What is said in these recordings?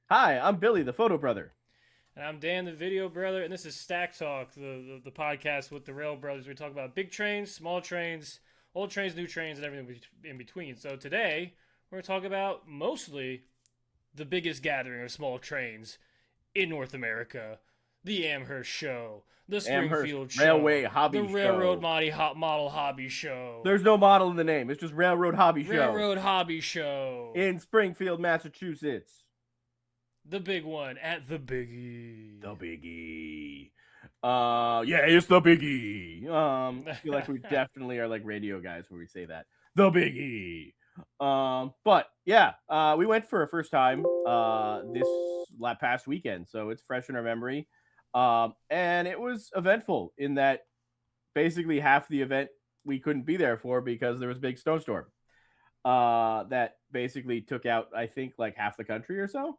Hi, I'm Billy, the photo brother. And I'm Dan, the video brother, and this is Stack Talk, the podcast with the Rail Brothers. We talk about big trains, small trains, old trains, new trains, and everything in between. So today, we're going to talk about mostly the biggest gathering of small trains in North America, the Amherst Show, the Amherst Springfield Railway Show, the Hobby Railroad Show. Model Hobby Show, There's no model in the name. It's just Railroad Hobby Show Railroad Hobby Show, in Springfield, Massachusetts. the big one at the Biggie. The Biggie. Yeah, it's the Biggie. I feel like we definitely are like radio guys where we say that. The Biggie. But yeah, we went for a first time this past weekend, so it's fresh in our memory. And it was eventful in that basically half the event we couldn't be there for because there was a big snowstorm that basically took out, I think, like half the country or so.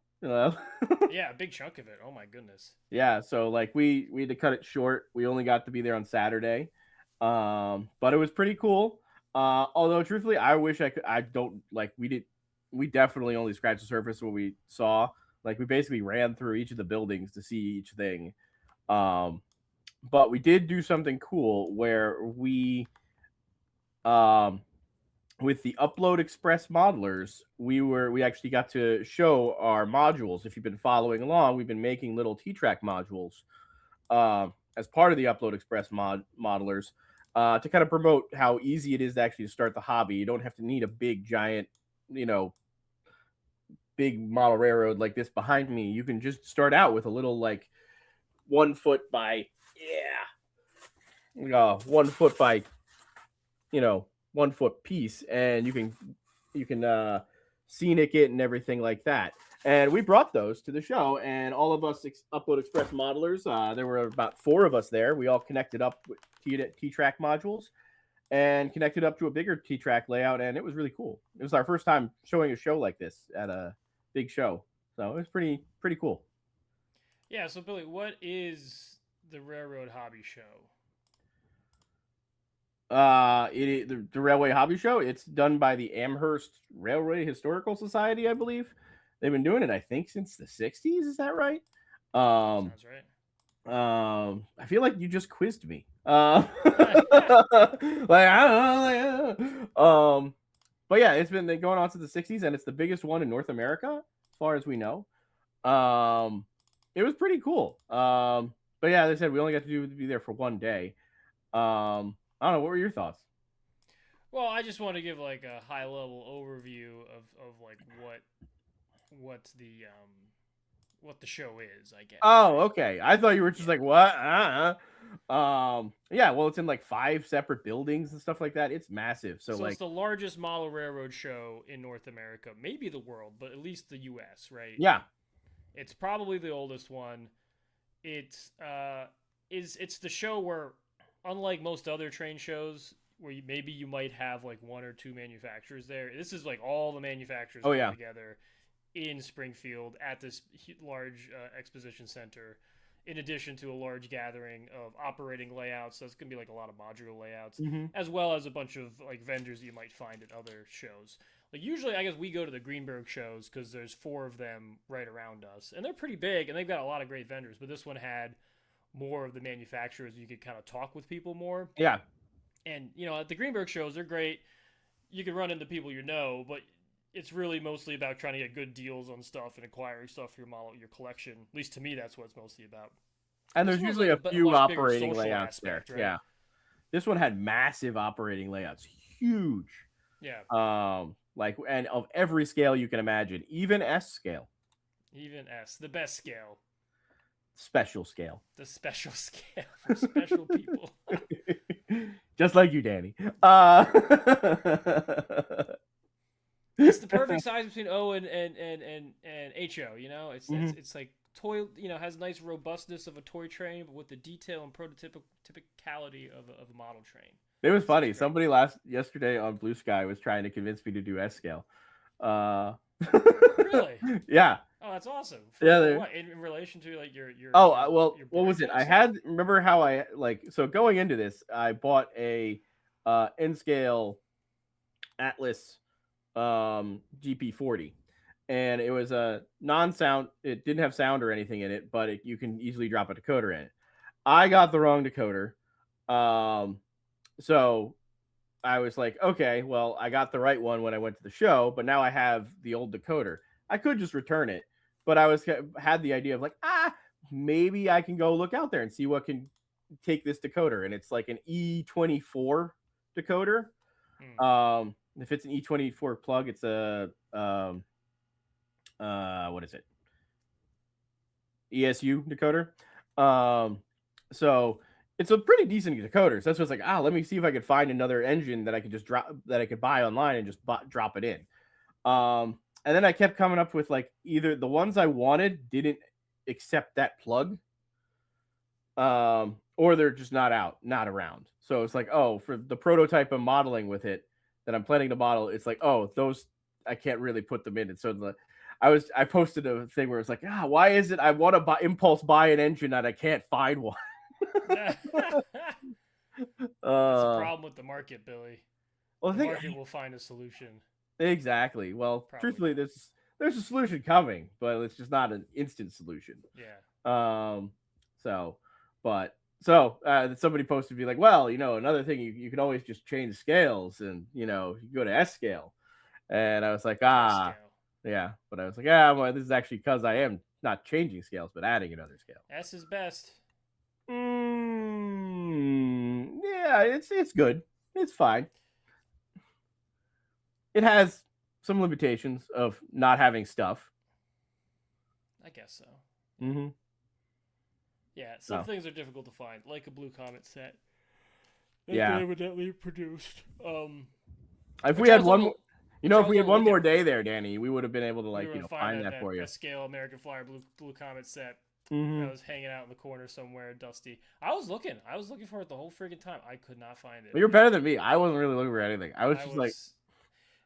Yeah, a big chunk of it. Oh my goodness. Yeah, so like we had to cut it short. We only got to be there on Saturday, but it was pretty cool. Although truthfully, I wish I could. I don't like we did. We definitely only scratched the surface of what we saw. Like we basically ran through each of the buildings to see each thing. Um, but we did do something cool where um with the Upload Express modelers, we actually got to show our modules. If you've been following along, we've been making little T-Track modules as part of the Upload Express modelers to kind of promote how easy it is to actually start the hobby. You don't have to need a big giant, you know, big model railroad like this behind me. You can just start out with a little like 1 foot by 1 foot by 1 foot piece, and you can scenic it and everything like that. And we brought those to the show, and all of us Upload Express modelers, there were about four of us there. We all connected up with T-Track modules and connected up to a bigger T-Track layout, and it was really cool. It was our first time showing a show like this at a big show, so it was pretty cool. Yeah, so Billy, what is the Railroad Hobby Show? The Railway Hobby Show. It's done by the Amherst Railway Historical Society, I believe. They've been doing it, I think, since the '60s. Is that right? Um, Sounds right. I feel like you just quizzed me. Like I don't know. But yeah, it's been going on since the '60s, and it's the biggest one in North America, as far as we know. Um, it was pretty cool. But yeah, as I said, we only got to be there for 1 day. I don't know. What were your thoughts? Well, I just want to give like a high level overview of like what the show is, I guess, Oh, right? okay. I thought you were just Yeah. like, what? Yeah. Well, it's in like 5 separate buildings and stuff like that. It's massive. So So it's like, the largest model railroad show in North America, maybe the world, but at least the U.S. Right? yeah, It's probably the oldest one. It's it's the show where, unlike most other train shows, where maybe you might have like one or two manufacturers there. This is like all the manufacturers oh come yeah, together in Springfield at this large exposition center. In addition to a large gathering of operating layouts, so it's gonna be like a lot of modular layouts, hmm as well as a bunch of like vendors that you might find at other shows. Like usually, I guess we go to the Greenberg shows because there's four of them right around us, and they're pretty big, and they've got a lot of great vendors. But this one had more of the manufacturers. You could kind of talk with people more, yeah. and at the Greenberg shows, they're great. You can run into people you know, but it's really mostly about trying to get good deals on stuff and acquiring stuff for your model, your collection. At least to me, that's what it's mostly about. And This there's one's usually like a a few much bigger operating social layouts there. aspect, right? Yeah, this one had massive operating layouts, huge. Yeah, Like and of every scale you can imagine, even S scale, even S, the best scale, special scale. the special scale for special people. Just like you, Danny. It's the perfect size between O and HO. It's Mhm. it's like toy. Has nice robustness of a toy train, but with the detail and prototypicality of a model train. It was It's funny. great. Somebody yesterday on Blue Sky was trying to convince me to do S scale. Uh, Really? yeah, Oh, that's awesome. For yeah. for what in relation to like your your Oh, your well, your what board was it? I books or had remember how I like so going into this, I bought a N scale Atlas GP40, and it was a non-sound. It didn't have sound or anything in it, but you can easily drop a decoder in it. I got the wrong decoder, so I was like, okay, well, I got the right one when I went to the show, but now I have the old decoder. I could just return it, but I had the idea of like, maybe I can go look out there and see what can take this decoder, and it's like an E24 decoder. If it's an E24 plug, it's a what is it? ESU decoder. So it's a pretty decent decoder. So that's just like, let me see if I could find another engine that I could just drop, that I could buy online and just drop it in. And then I kept coming up with like either the ones I wanted didn't accept that plug, or they're just not around. So it's like, for the prototype I'm modeling with it that I'm planning to model, it's like, those I can't really put them in. And so I posted a thing where it's like, why is it I want to impulse buy an engine and I can't find one? That's a problem with the market, Billy. Well, the market will find a solution. Exactly. Well, Probably. Truthfully, there's a solution coming, but it's just not an instant solution. Yeah. Somebody posted be like, well, another thing, you can always just change scales, and you can go to S scale. And I was like, yeah, but I was like, well, this is actually because I am not changing scales, but adding another scale. S is best. Yeah, it's good. It's fine. It has some limitations of not having stuff. I guess so. Mm-hmm. Yeah, some things are difficult to find, like a Blue Comet set. Yeah, evidently produced. If we had one more, if we had one more day there, Danny, we would have been able to find that for you. That scale American Flyer Blue Comet set. Mm-hmm. I was hanging out in the corner somewhere, dusty. I was looking for it the whole freaking time. I could not find it. Well, you're better than me. I wasn't really looking for anything. I was like,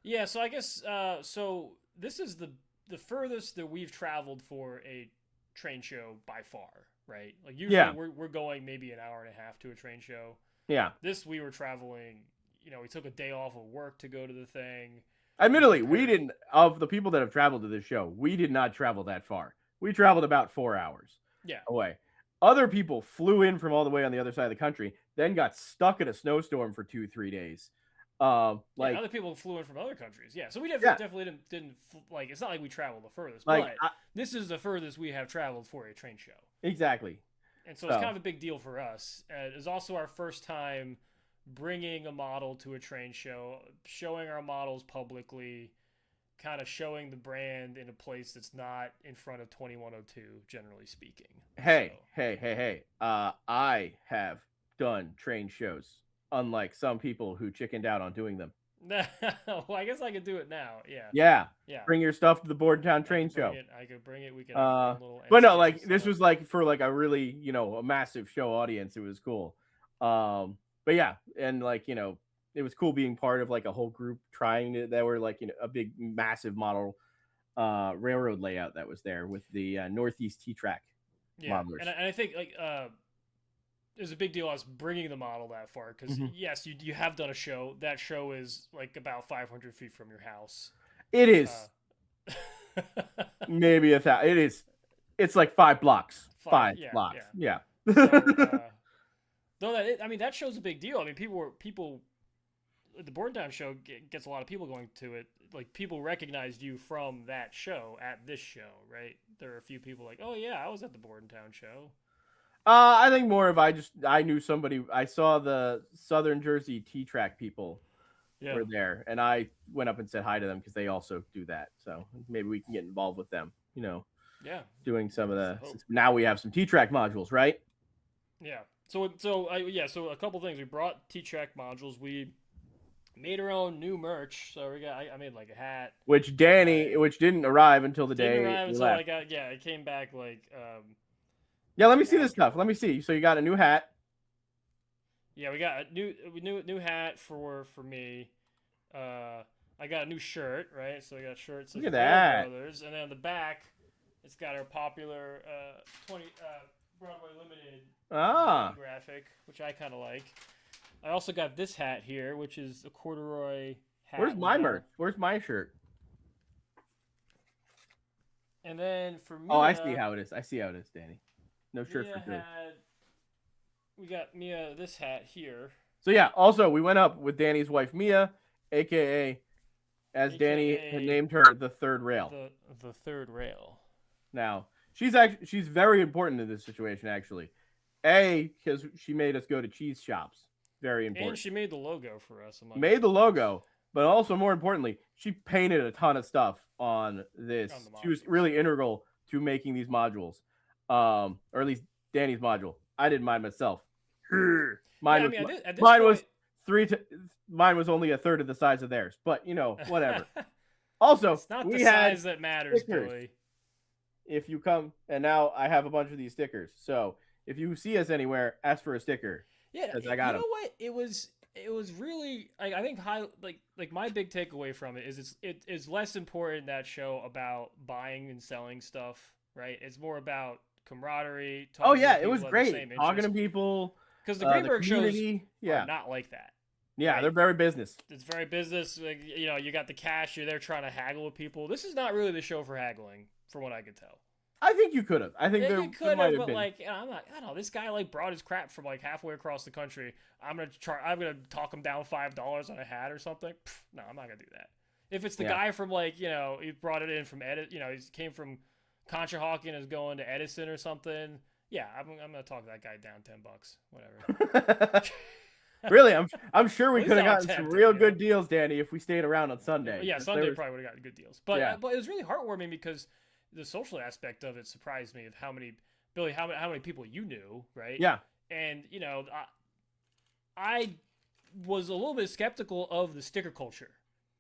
yeah. So I guess so. This is the furthest that we've traveled for a train show by far, right? Like usually we're going maybe an hour and a half to a train show. Yeah. This we were traveling. We took a day off of work to go to the thing. Admittedly, we didn't. Of the people that have traveled to this show, we did not travel that far. We traveled about 4 hours away. Other people flew in from all the way on the other side of the country, then got stuck in a snowstorm for 2-3 days. Other people flew in from other countries. Yeah, so we definitely didn't like. It's not like we traveled the furthest, but this is the furthest we have traveled for a train show. Exactly. And so it's kind of a big deal for us. It was also our first time bringing a model to a train show, showing our models publicly, kind of showing the brand in a place that's not in front of 2102, generally speaking. Hey. I have done train shows, unlike some people who chickened out on doing them. Well, I guess I could do it now. Yeah. Bring your stuff to the Bordentown train show. I could bring it. We could. But no, like this was like for like a really a massive show audience. It was cool. But yeah, and like it was cool being part of like a whole group trying to. That were like a big massive model railroad layout that was there with the Northeast T-Track modelers. And I think like there's a big deal us bringing the model that far because yes, you have done a show. That show is like about 500 feet from your house. It is maybe 1,000. It is. It's like 5 blocks. 5 blocks. Yeah. Though that show's a big deal. I mean, people. The Bordentown show gets a lot of people going to it. Like people recognized you from that show at this show, right? There are a few people like, oh yeah, I was at the Bordentown show. I think more of I knew somebody. I saw the Southern Jersey T-Track people were there, and I went up and said hi to them because they also do that. So maybe we can get involved with them. Doing some of the. Since now we have some T-Track modules, right? Yeah. So a couple things. We brought T-Track modules. We made our own new merch. So I made like a hat, which didn't arrive until the day. It came back like. Yeah, let me see this stuff. Let me see. So you got a new hat. Yeah, we got a new hat for me. I got a new shirt, right? So I got shirts. Look at that. Brothers, and then on the back, it's got our popular 20 Broadway Limited graphic, which I kind of like. I also got this hat here, which is a corduroy hat. Where's my merch? Where's my shirt? And then for Mia, Oh, I see how it is. I see how it is, Danny. No shirt for Drew. We got Mia this hat here. So yeah, also we went up with Danny's wife Mia, aka as Danny had AKA named her, the third rail. The third rail. Now she's very important in this situation actually. Because she made us go to cheese shops. Very important. And she made the logo for us. Made the logo, but also more importantly, she painted a ton of stuff on this. She was really integral to making these modules, or at least Danny's module. I did mine myself. Mine was only a third of the size of theirs, but whatever. Also, it's not the size that matters, Billy. If you come, and now I have a bunch of these stickers, so if you see us anywhere, ask for a sticker. Yeah, I got them. You know what? It was really I think my big takeaway from it is it is less important that show about buying and selling stuff, right? It's more about camaraderie. Oh yeah, it was great talking to people. Because the Greenberg shows are not like that. Yeah, right? They're very business. It's very business. Like, you got the cash. You're there trying to haggle with people. This is not really the show for haggling, from what I could tell. I think you could have. I think you could have, but like, I'm not. I don't know. This guy like brought his crap from like halfway across the country. I'm gonna talk him down $5 on a hat or something. No, I'm not gonna do that. If it's the guy from like he brought it in from he came from Conshohocken and is going to Edison or something. Yeah, I'm gonna talk that guy down $10, whatever. Really, I'm sure we could have gotten some real good deals, Danny, if we stayed around on Sunday. Yeah, Sunday probably would have gotten good deals. But it was really heartwarming because the social aspect of it surprised me of how many people you knew, right? Yeah. And I was a little bit skeptical of the sticker culture.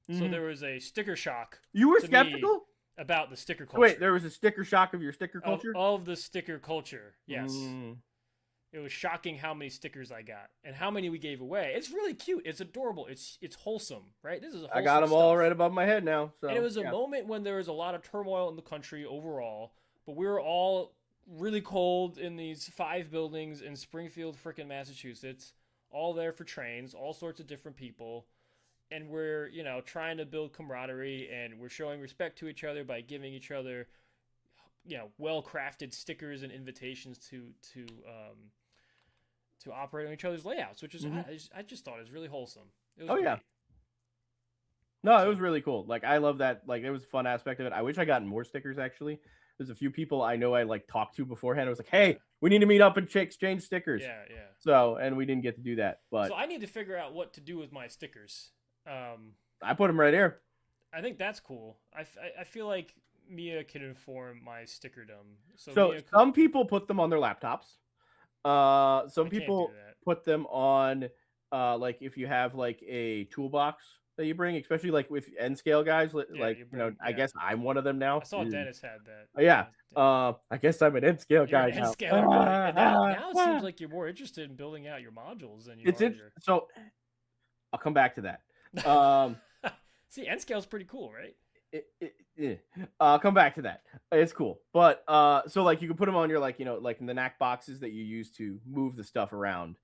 Mm-hmm. So there was a sticker shock. You were skeptical about the sticker culture. Wait, there was a sticker shock of your sticker culture? Of the sticker culture, yes. It was shocking how many stickers I got and how many we gave away. It's really cute. It's adorable. It's wholesome, right? This is wholesome I got them all right above my head now. So, and it was a moment when there was a lot of turmoil in the country overall, but we were all really cold in these 5 buildings in Springfield, frickin' Massachusetts, all there for trains, all sorts of different people. And we're, trying to build camaraderie, and we're showing respect to each other by giving each other, well-crafted stickers and invitations to operate on each other's layouts, which is I just thought it was really wholesome. It was great. Yeah. No, it was really cool. Like, I love that. Like, it was a fun aspect of it. I wish I got more stickers, actually. There's a few people I know I talked to beforehand. I was like, hey, we need to meet up and exchange stickers. Yeah. So, and we didn't get to do that. But so I need to figure out what to do with my stickers. I put them right here. I think that's cool. I feel like Mia can inform my stickerdom. So some people put them on their laptops. Some people put them on, if you have a toolbox that you bring, especially with N scale guys. I guess I'm one of them now. I saw Dennis had that. Yeah. I guess I'm an N scale guy now. Now it seems like you're more interested in building out your modules than you are. So I'll come back to that. See, N scale is pretty cool, right? I'll come back to that. It's cool, but so you can put them on your in the knack boxes that you use to move the stuff around.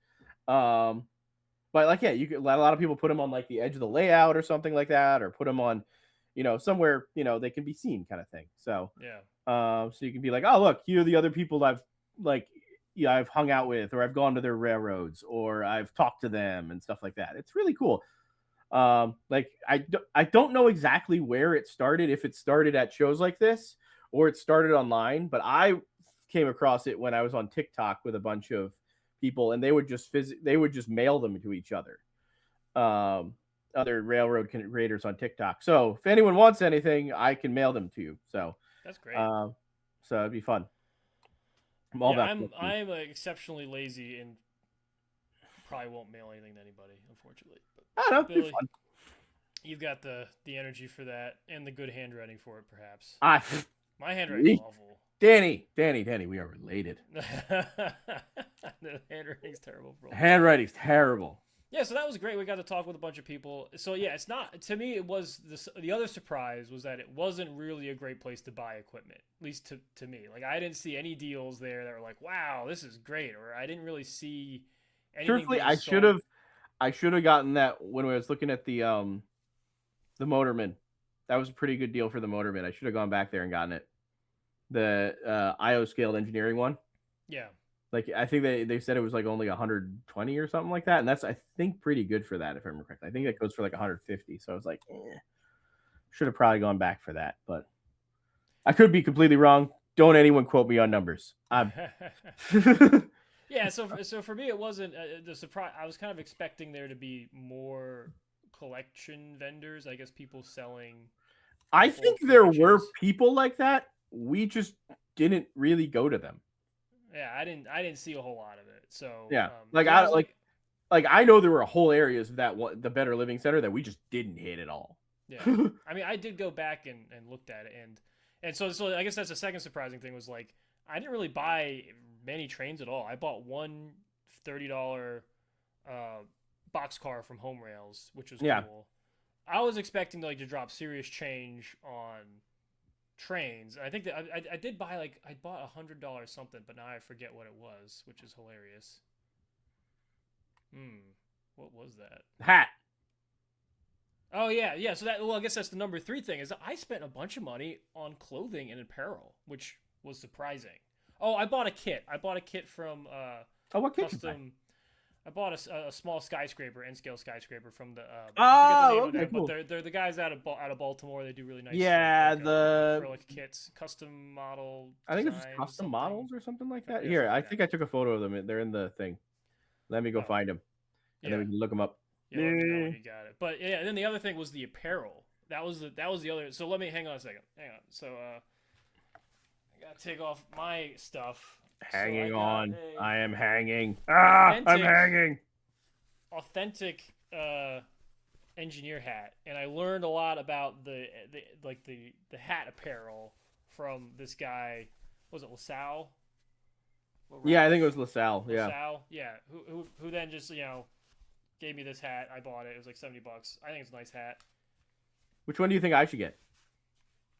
But you could, a lot of people put them on the edge of the layout or something like that, or put them on, somewhere they can be seen, kind of thing. So so you can be like, oh look, here are the other people I've hung out with, or I've gone to their railroads, or I've talked to them and stuff like that. It's really cool. I don't know exactly where it started, if it started at shows like this or it started online, but I came across it when I was on TikTok with a bunch of people, and they would just mail them to each other. Other railroad creators on TikTok. So if anyone wants anything, I can mail them to you. So that's great. So it'd be fun. I'm exceptionally lazy and probably won't mail anything to anybody, unfortunately. I don't know. Billy, fun. You've got the energy for that and the good handwriting for it, perhaps. My handwriting's awful. Danny, we are related. The handwriting's terrible, bro. Handwriting's terrible. Yeah, so that was great. We got to talk with a bunch of people. So yeah, it's not, to me, it was the other surprise was that it wasn't really a great place to buy equipment, at least to me. I didn't see any deals there that were like, wow, this is great, or I didn't really see anything. Truthfully, I should have gotten that when I was looking at the Motorman. That was a pretty good deal for the Motorman. I should have gone back there and gotten it. the IO scaled engineering one. Yeah. Like I think they said it was like only 120 or something like that, and that's I think pretty good for that if I remember correctly. I think it goes for like 150. So I was like, should have probably gone back for that, but I could be completely wrong. Don't anyone quote me on numbers. I'm Yeah, so for me, it wasn't the surprise. I was kind of expecting there to be more collection vendors. I guess people selling. I old think there were collections. people like that. We just didn't really go to them. Yeah, I didn't see a whole lot of it. So Yeah, like 'cause I I was like, like I know there were whole areas of that one, the Better Living Center that we just didn't hit at all. yeah. I mean, I did go back and looked at it, and so I guess that's the second surprising thing was like I didn't really buy many trains at all. I bought one $30 boxcar from Home Rails, which was Yeah, cool. I was expecting to drop serious change on trains. I think that I did buy I bought $100 something, but now I forget what it was, which is hilarious. What was that? hat. Oh yeah. So I guess that's the number 3 thing is that I spent a bunch of money on clothing and apparel, which was surprising. Oh, I bought a kit. I bought a kit from Oh, what kid you buy? custom. I bought a small skyscraper, N scale skyscraper from the. I forget the Oh, name of okay, them, cool. but they're the guys out of Baltimore. They do really nice. Yeah, for like kits, custom model. I think it's just Design, custom something. models or something like that. Yeah, Here, something I like think that. I took a photo of them. They're in the thing. Let me go Oh, find them, and then yeah. we can look them up. Yeah, let me know when you got it. But yeah, and then the other thing was the apparel. That was the other. So let me hang on a second. Hang on. So I gotta take off my stuff. Hanging so on, I I am hanging. Ah, I'm authentic- hanging. authentic engineer hat, and I learned a lot about the hat apparel from this guy. Was it LaSalle? Yeah, I think it was LaSalle. Yeah. LaSalle, yeah. Who then just gave me this hat. I bought it. It was like $70. I think it's a nice hat. Which one do you think I should get?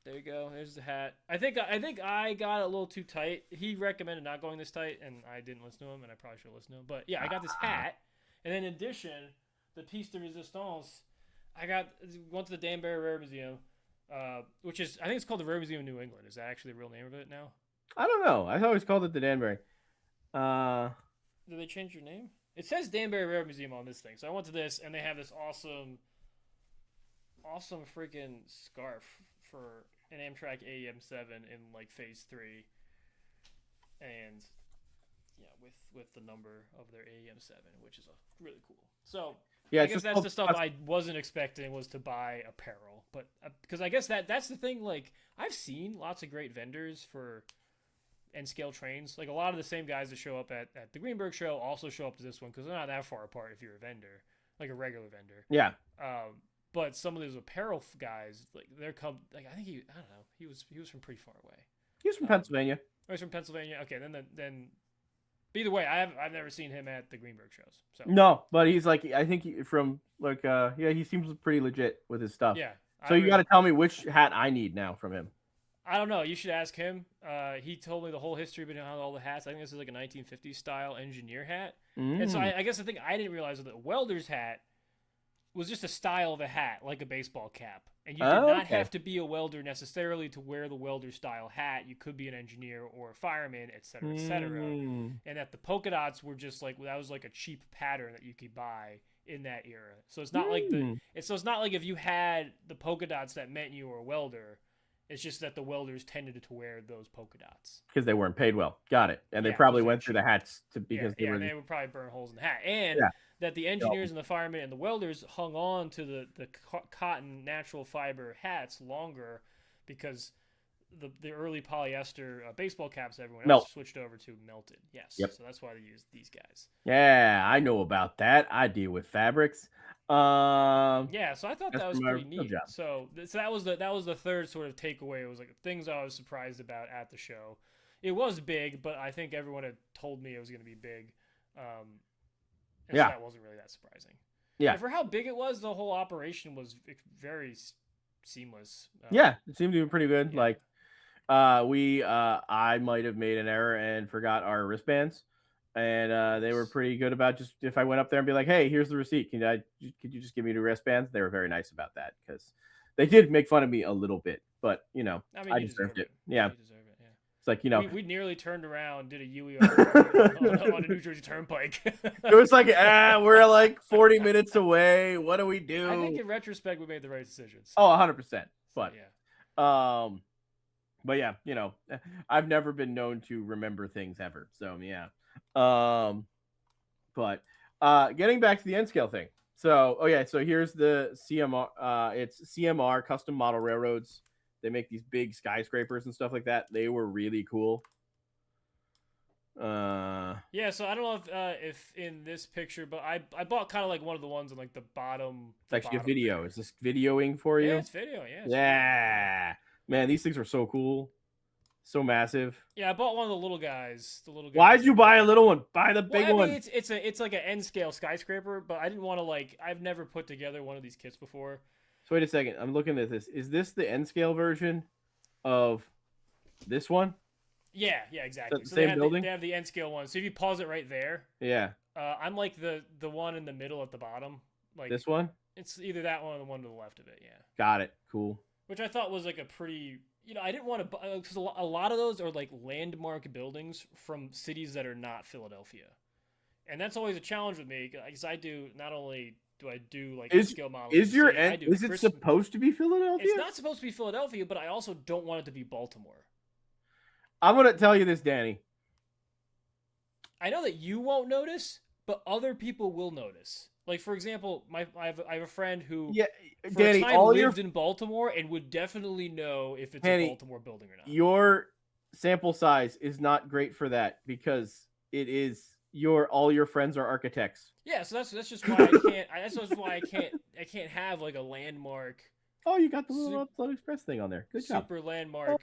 There you go. There's the hat. I think I got it a little too tight. He recommended not going this tight, and I didn't listen to him, and I probably should listen to him. But yeah, I got this hat, and then in addition, the piece de resistance. Went to the Danbury Rare Museum, which is I think it's called the Rare Museum of New England. Is that actually the real name of it now? I don't know. I always called it the Danbury. Did they change your name? It says Danbury Rare Museum on this thing. So I went to this, and they have this awesome freaking scarf for an Amtrak AEM7 in like Phase 3, and yeah, with the number of their AEM7, which is really cool. So Yeah, I guess that's the stuff I wasn't expecting was to buy apparel, but because I guess that's the thing. Like I've seen lots of great vendors for N scale trains. Like a lot of the same guys that show up at the Greenberg show also show up to this one because they're not that far apart if you're a vendor, like a regular vendor. Yeah. But some of those apparel guys, like they're like I think I don't know, he was from pretty far away. He was from Pennsylvania. Oh, he's from Pennsylvania. Okay, then. Either way, I've never seen him at the Greenberg shows. So no, but he's like I think from like yeah, he seems pretty legit with his stuff. Yeah. So you got to tell me which hat I need now from him. I don't know. You should ask him. He told me the whole history behind all the hats. I think this is like a 1950s style engineer hat. And so I guess the thing I didn't realize was that welder's hat was just a style of a hat, like a baseball cap. And you did not have to be a welder necessarily to wear the welder style hat. You could be an engineer or a fireman, et cetera, et cetera. And that the polka dots were just like that was like a cheap pattern that you could buy in that era. So it's not like it's not like if you had the polka dots that meant you were a welder. It's just that the welders tended to wear those polka dots because they weren't paid well. Got it. And they probably went through the hats because they would probably burn holes in the hat. And that the engineers and the firemen and the welders hung on to the cotton natural fiber hats longer because the early polyester baseball caps everyone else switched over to melted. Yes. Yep. So that's why they used these guys. Yeah, I know about that. I deal with fabrics. Yeah, so I thought that was pretty neat. So that was the third sort of takeaway. It was like things I was surprised about at the show. It was big, but I think everyone had told me it was going to be big. So that wasn't really that surprising. Yeah. And for how big it was, the whole operation was very seamless. Yeah, it seemed to be pretty good. Yeah. Like, I might have made an error and forgot our wristbands. And they were pretty good about just if I went up there and be like, "Hey, here's the receipt. Could you just give me the wristbands?" They were very nice about that because they did make fun of me a little bit, but I mean, I deserved it. Yeah. It's like, We nearly turned around, did a UER on a New Jersey Turnpike. it was like, we're like 40 minutes away. What do we do? I think in retrospect we made the right decisions. Oh, 100%. So, But yeah. but yeah, I've never been known to remember things ever. So yeah. But getting back to the N scale thing. So so here's the CMR. It's CMR, Custom Model Railroads. They make these big skyscrapers and stuff like that. They were really cool. Yeah, so I don't know if in this picture, but I bought kind of like one of the ones in like the bottom. It's actually a bottom video. there. Is this videoing for you? Yeah, it's video. Yeah. Yeah. Man, these things are so cool. So massive. Yeah, I bought one of the little guys. Why'd you buy a little one? Buy the big one. It's like an N scale skyscraper, but I didn't want to I've never put together one of these kits before. So wait a second. I'm looking at this. Is this the N scale version of this one? Yeah, exactly. So same building? They have the N scale one. So if you pause it right there, yeah. I'm like the one in the middle at the bottom. Like this one? It's either that one or the one to the left of it. Yeah. Got it. Cool. Which I thought was like a pretty, I didn't want to buy because a lot of those are like landmark buildings from cities that are not Philadelphia, and that's always a challenge with me because I do not only do I do like scale models. Is it supposed to be Philadelphia? It's not supposed to be Philadelphia, but I also don't want it to be Baltimore. I'm gonna tell you this, Danny. I know that you won't notice, but other people will notice. Like for example, I have a friend who Danny, a time lived in Baltimore and would definitely know if it's a Baltimore building or not. Your sample size is not great for that because it is all your friends are architects. Yeah, so that's just why I can't. That's just why I can't have like a landmark. Oh, you got the little Flood Express thing on there. Good job. Super landmark.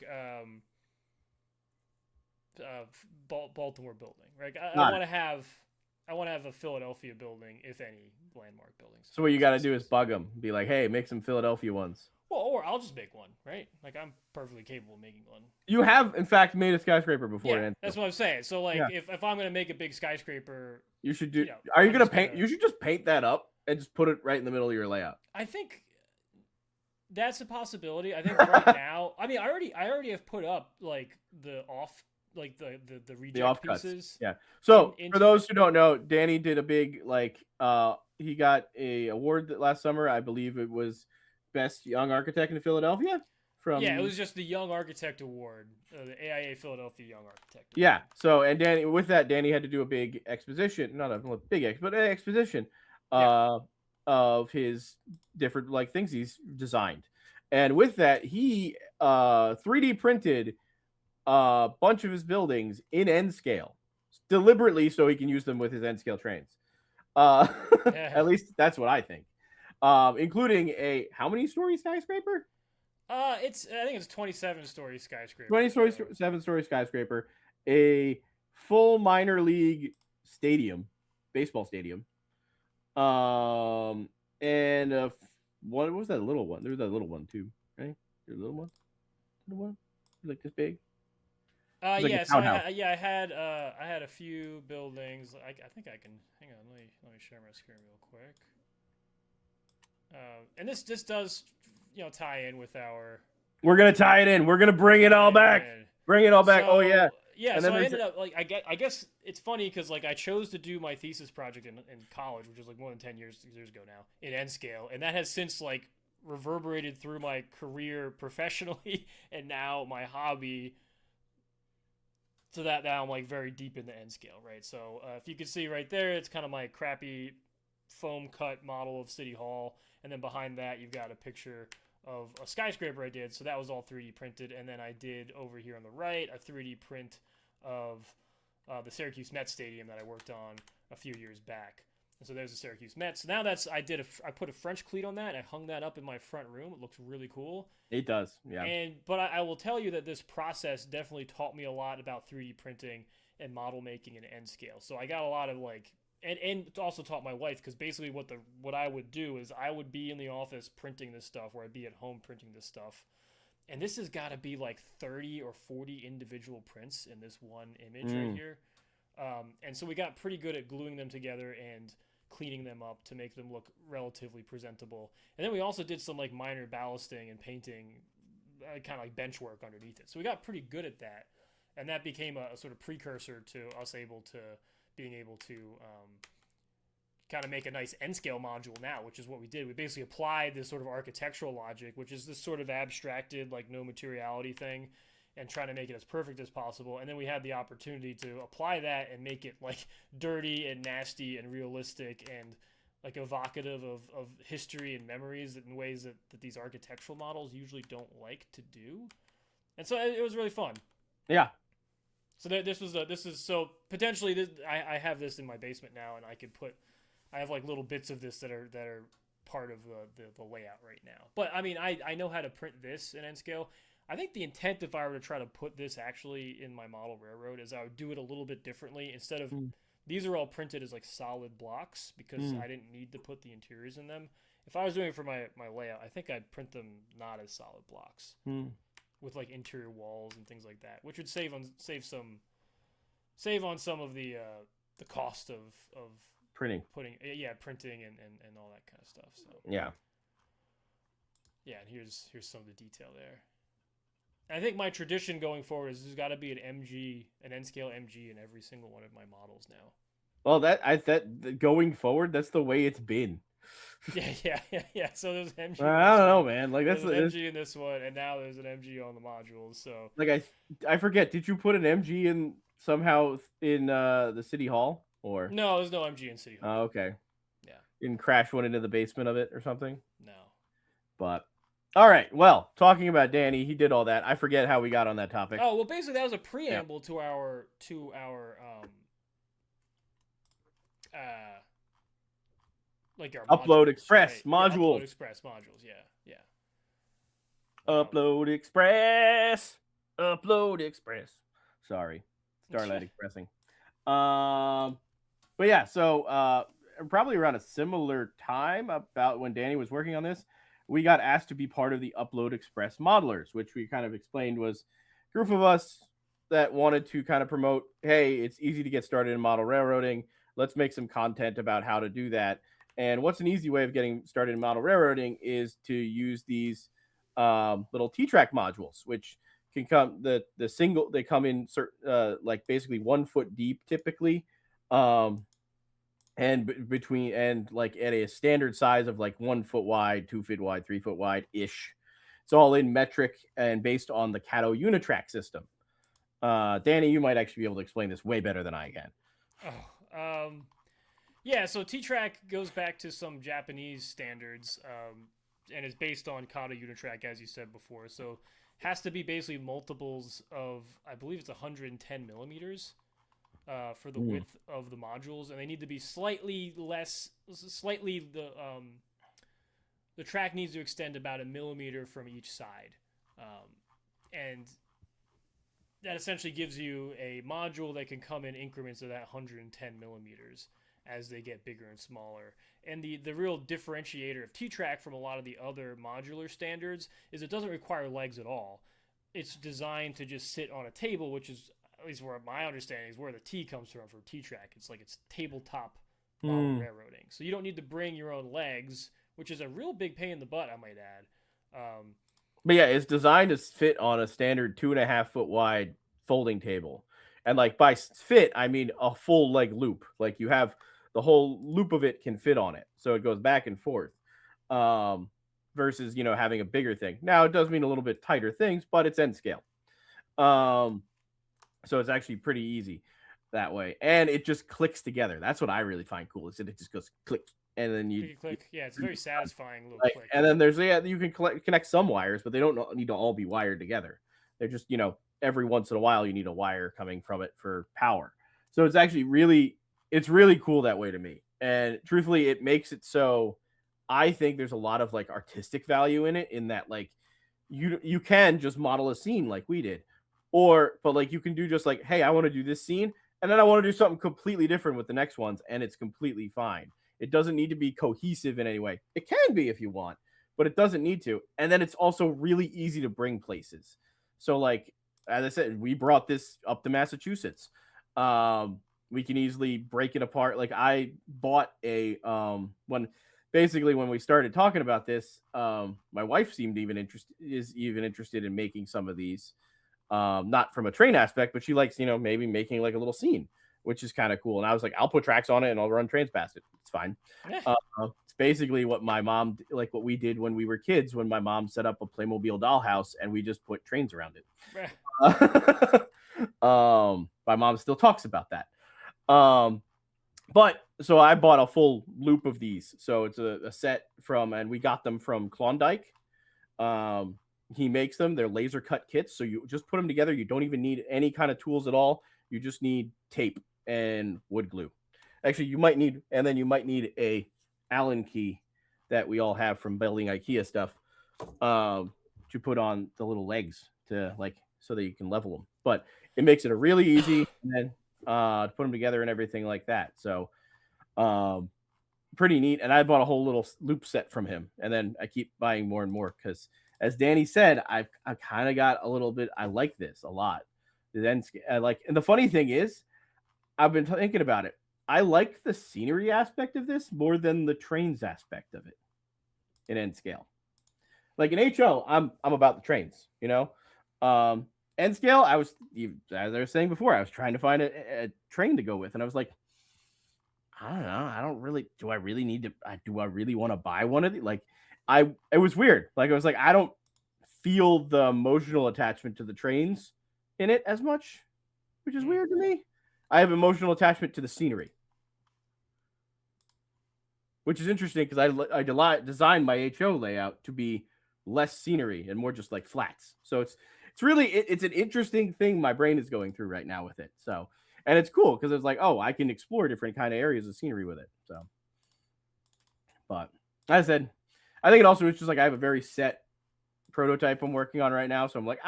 Baltimore building, right? I want to have a Philadelphia building, if any landmark buildings. So what you got to do is bug them, be like, "Hey, make some Philadelphia ones." Well, or I'll just make one, right? Like I'm perfectly capable of making one. You have, in fact, made a skyscraper before. Yeah, that's what I'm saying. So like, if I'm gonna make a big skyscraper, you should do. Are you gonna paint? You should just paint that up and just put it right in the middle of your layout. I think that's a possibility. I think right now, I mean, I already have put up like the reject pieces. Yeah. So for those who don't know, Danny did a big he got a award last summer. I believe it was Best Young Architect in Philadelphia. It was just the Young Architect Award, the AIA Philadelphia Young Architect Award. Yeah. So and Danny had to do a big exposition, not a big but an exposition of his different things he's designed, and with that he 3D printed a bunch of his buildings in N scale deliberately so he can use them with his N scale trains. At least that's what I think. Including how many story skyscraper? I think it's 27-story skyscraper. 27-story skyscraper, a full minor league stadium, baseball stadium. And what was that little one? There was that little one too, right? There's a little one, like this big. I had a few buildings. I think I can hang on. Let me share my screen real quick. And this does tie in with our. We're gonna tie it in. We're gonna bring it all back. Bring it all back. So, yeah. Yeah. And so I ended up I guess it's funny because I chose to do my thesis project in college, which was more than 10 years ago now, in N scale, and that has since reverberated through my career professionally and now my hobby. So that now I'm very deep in the N scale, right? So if you can see right there, it's kind of my crappy foam cut model of City Hall, and then behind that you've got a picture of a skyscraper I did. So that was all 3D printed, and then I did over here on the right a 3D print of the Syracuse Mets stadium that I worked on a few years back. And so there's the Syracuse Mets. So now I put a French cleat on that and I hung that up in my front room. It looks really cool. It does, yeah. But I will tell you that this process definitely taught me a lot about 3D printing and model making in N scale. So I got a lot of and it also taught my wife, because basically what I would do is I would be in the office printing this stuff, or I'd be at home printing this stuff. And this has got to be 30 or 40 individual prints in this one image right here. And so we got pretty good at gluing them together and cleaning them up to make them look relatively presentable. And then we also did some minor ballasting and painting, kind of bench work underneath it. So we got pretty good at that. and that became a sort of precursor to us being able to kind of make a nice N scale module now, which is what we did. We basically applied this sort of architectural logic, which is this sort of abstracted, like, no materiality thing, and trying to make it as perfect as possible. And then we had the opportunity to apply that and make it like dirty and nasty and realistic and like evocative of history and memories in ways that these architectural models usually don't like to do. And so it was really fun. Yeah. So this is so potentially this, I have this in my basement now, and I have like little bits of this that are part of the layout right now. But I mean, I know how to print this in N scale. I think the intent, if I were to try to put this actually in my model railroad, is I would do it a little bit differently. Instead of these are all printed as like solid blocks because I didn't need to put the interiors in them. If I was doing it for my layout, I think I'd print them not as solid blocks with like interior walls and things like that, which would save on some of the cost of printing printing and all that kind of stuff. So yeah, and here's some of the detail there. I think my tradition going forward is there's got to be an N scale MG in every single one of my models now. Well, that going forward, that's the way it's been. Yeah. So there's MG. I don't know, man. Like that's an MG in this one, and now there's an MG on the modules. So like I forget. Did you put an MG in somehow in the city hall or no? There's no MG in city hall. Oh, okay. Yeah. Didn't crash one into the basement of it or something. No. But all right. Well, talking about Danny, he did all that. I forget how we got on that topic. Oh well, basically that was a preamble to our like our Upload modules, Express right? modules. Upload Express modules. Yeah. Upload Express. Upload Express. Sorry, Starlight Expressing. But yeah, so probably around a similar time about when Danny was working on this, we got asked to be part of the Upload Express modelers, which we kind of explained was a group of us that wanted to kind of promote, hey, it's easy to get started in model railroading. Let's make some content about how to do that. And what's an easy way of getting started in model railroading is to use these little T-Track modules, which can come they come in like basically 1 foot deep typically, and between and like at a standard size of like 1 foot wide, 2 feet wide, 3 foot wide ish. It's all in metric and based on the Cato Unitrack system. Danny, you might actually be able to explain this way better than I can. Yeah, so T-Track goes back to some Japanese standards, and is based on Cato Unitrack, as you said before. So has to be basically multiples of, I believe it's 110 millimeters for the width of the modules, and they need to be slightly the track needs to extend about 1 millimeter from each side, and that essentially gives you a module that can come in increments of that 110 millimeters as they get bigger and smaller. And the real differentiator of T-Track from a lot of the other modular standards is it doesn't require legs at all. It's designed to just sit on a table, which is, at least where my understanding is, where the T comes from for T-Track. It's like it's tabletop model railroading. So you don't need to bring your own legs, which is a real big pain in the butt, I might add. But yeah, it's designed to fit on a standard 2.5 foot wide folding table. And like by fit, I mean a full leg loop. Like you have the whole loop of it can fit on it. So it goes back and forth. Versus, having a bigger thing. Now it does mean a little bit tighter things, but it's N scale. So it's actually pretty easy that way. And it just clicks together. That's what I really find cool, is that it just goes click. And then you click. Yeah, it's a very satisfying little click. click. And then you can connect some wires, but they don't need to all be wired together. They're just, every once in a while you need a wire coming from it for power. So it's actually it's really cool that way to me. And truthfully, it makes it so I think there's a lot of like artistic value in it, in that like you can just model a scene like we did, but like you can do just like, hey, I want to do this scene, and then I want to do something completely different with the next ones, and it's completely fine. It doesn't need to be cohesive in any way. It can be if you want, but it doesn't need to. And then it's also really easy to bring places. So like, as I said, we brought this up to Massachusetts. We can easily break it apart. Like I bought when we started talking about this, my wife is even interested in making some of these. Not from a train aspect, but she likes, maybe making like a little scene, which is kind of cool. And I was like, I'll put tracks on it and I'll run trains past it. It's fine. Yeah. It's basically what my mom, like what we did when we were kids, when my mom set up a Playmobil dollhouse and we just put trains around it. My mom still talks about that. But so I bought a full loop of these. So it's a set from, and we got them from Klondike. He makes them. They're laser cut kits. So you just put them together. You don't even need any kind of tools at all. You just need tape and wood glue. Actually, you might need a Allen key that we all have from building IKEA stuff to put on the little legs to so that you can level them. But it makes it a really easy and then to put them together and everything like that. So pretty neat. And I bought a whole little loop set from him, and then I keep buying more and more because, as Danny said, I kind of got a little bit. I like this a lot. Then and the funny thing is, I've been thinking about it. I like the scenery aspect of this more than the trains aspect of it in N scale. Like in HO, I'm about the trains, N scale, as I was saying before, I was trying to find a train to go with, and I was like, I don't know. Do I really want to buy one of these? It was weird. I was like, I don't feel the emotional attachment to the trains in it as much, which is weird to me. I have emotional attachment to the scenery, which is interesting because I designed my HO layout to be less scenery and more just like flats. So it's an interesting thing my brain is going through right now with it. So, and it's cool because it's like, oh, I can explore different kind of areas of scenery with it. So, but as I said, I think it also is just like I have a very set prototype I'm working on right now. So I'm like,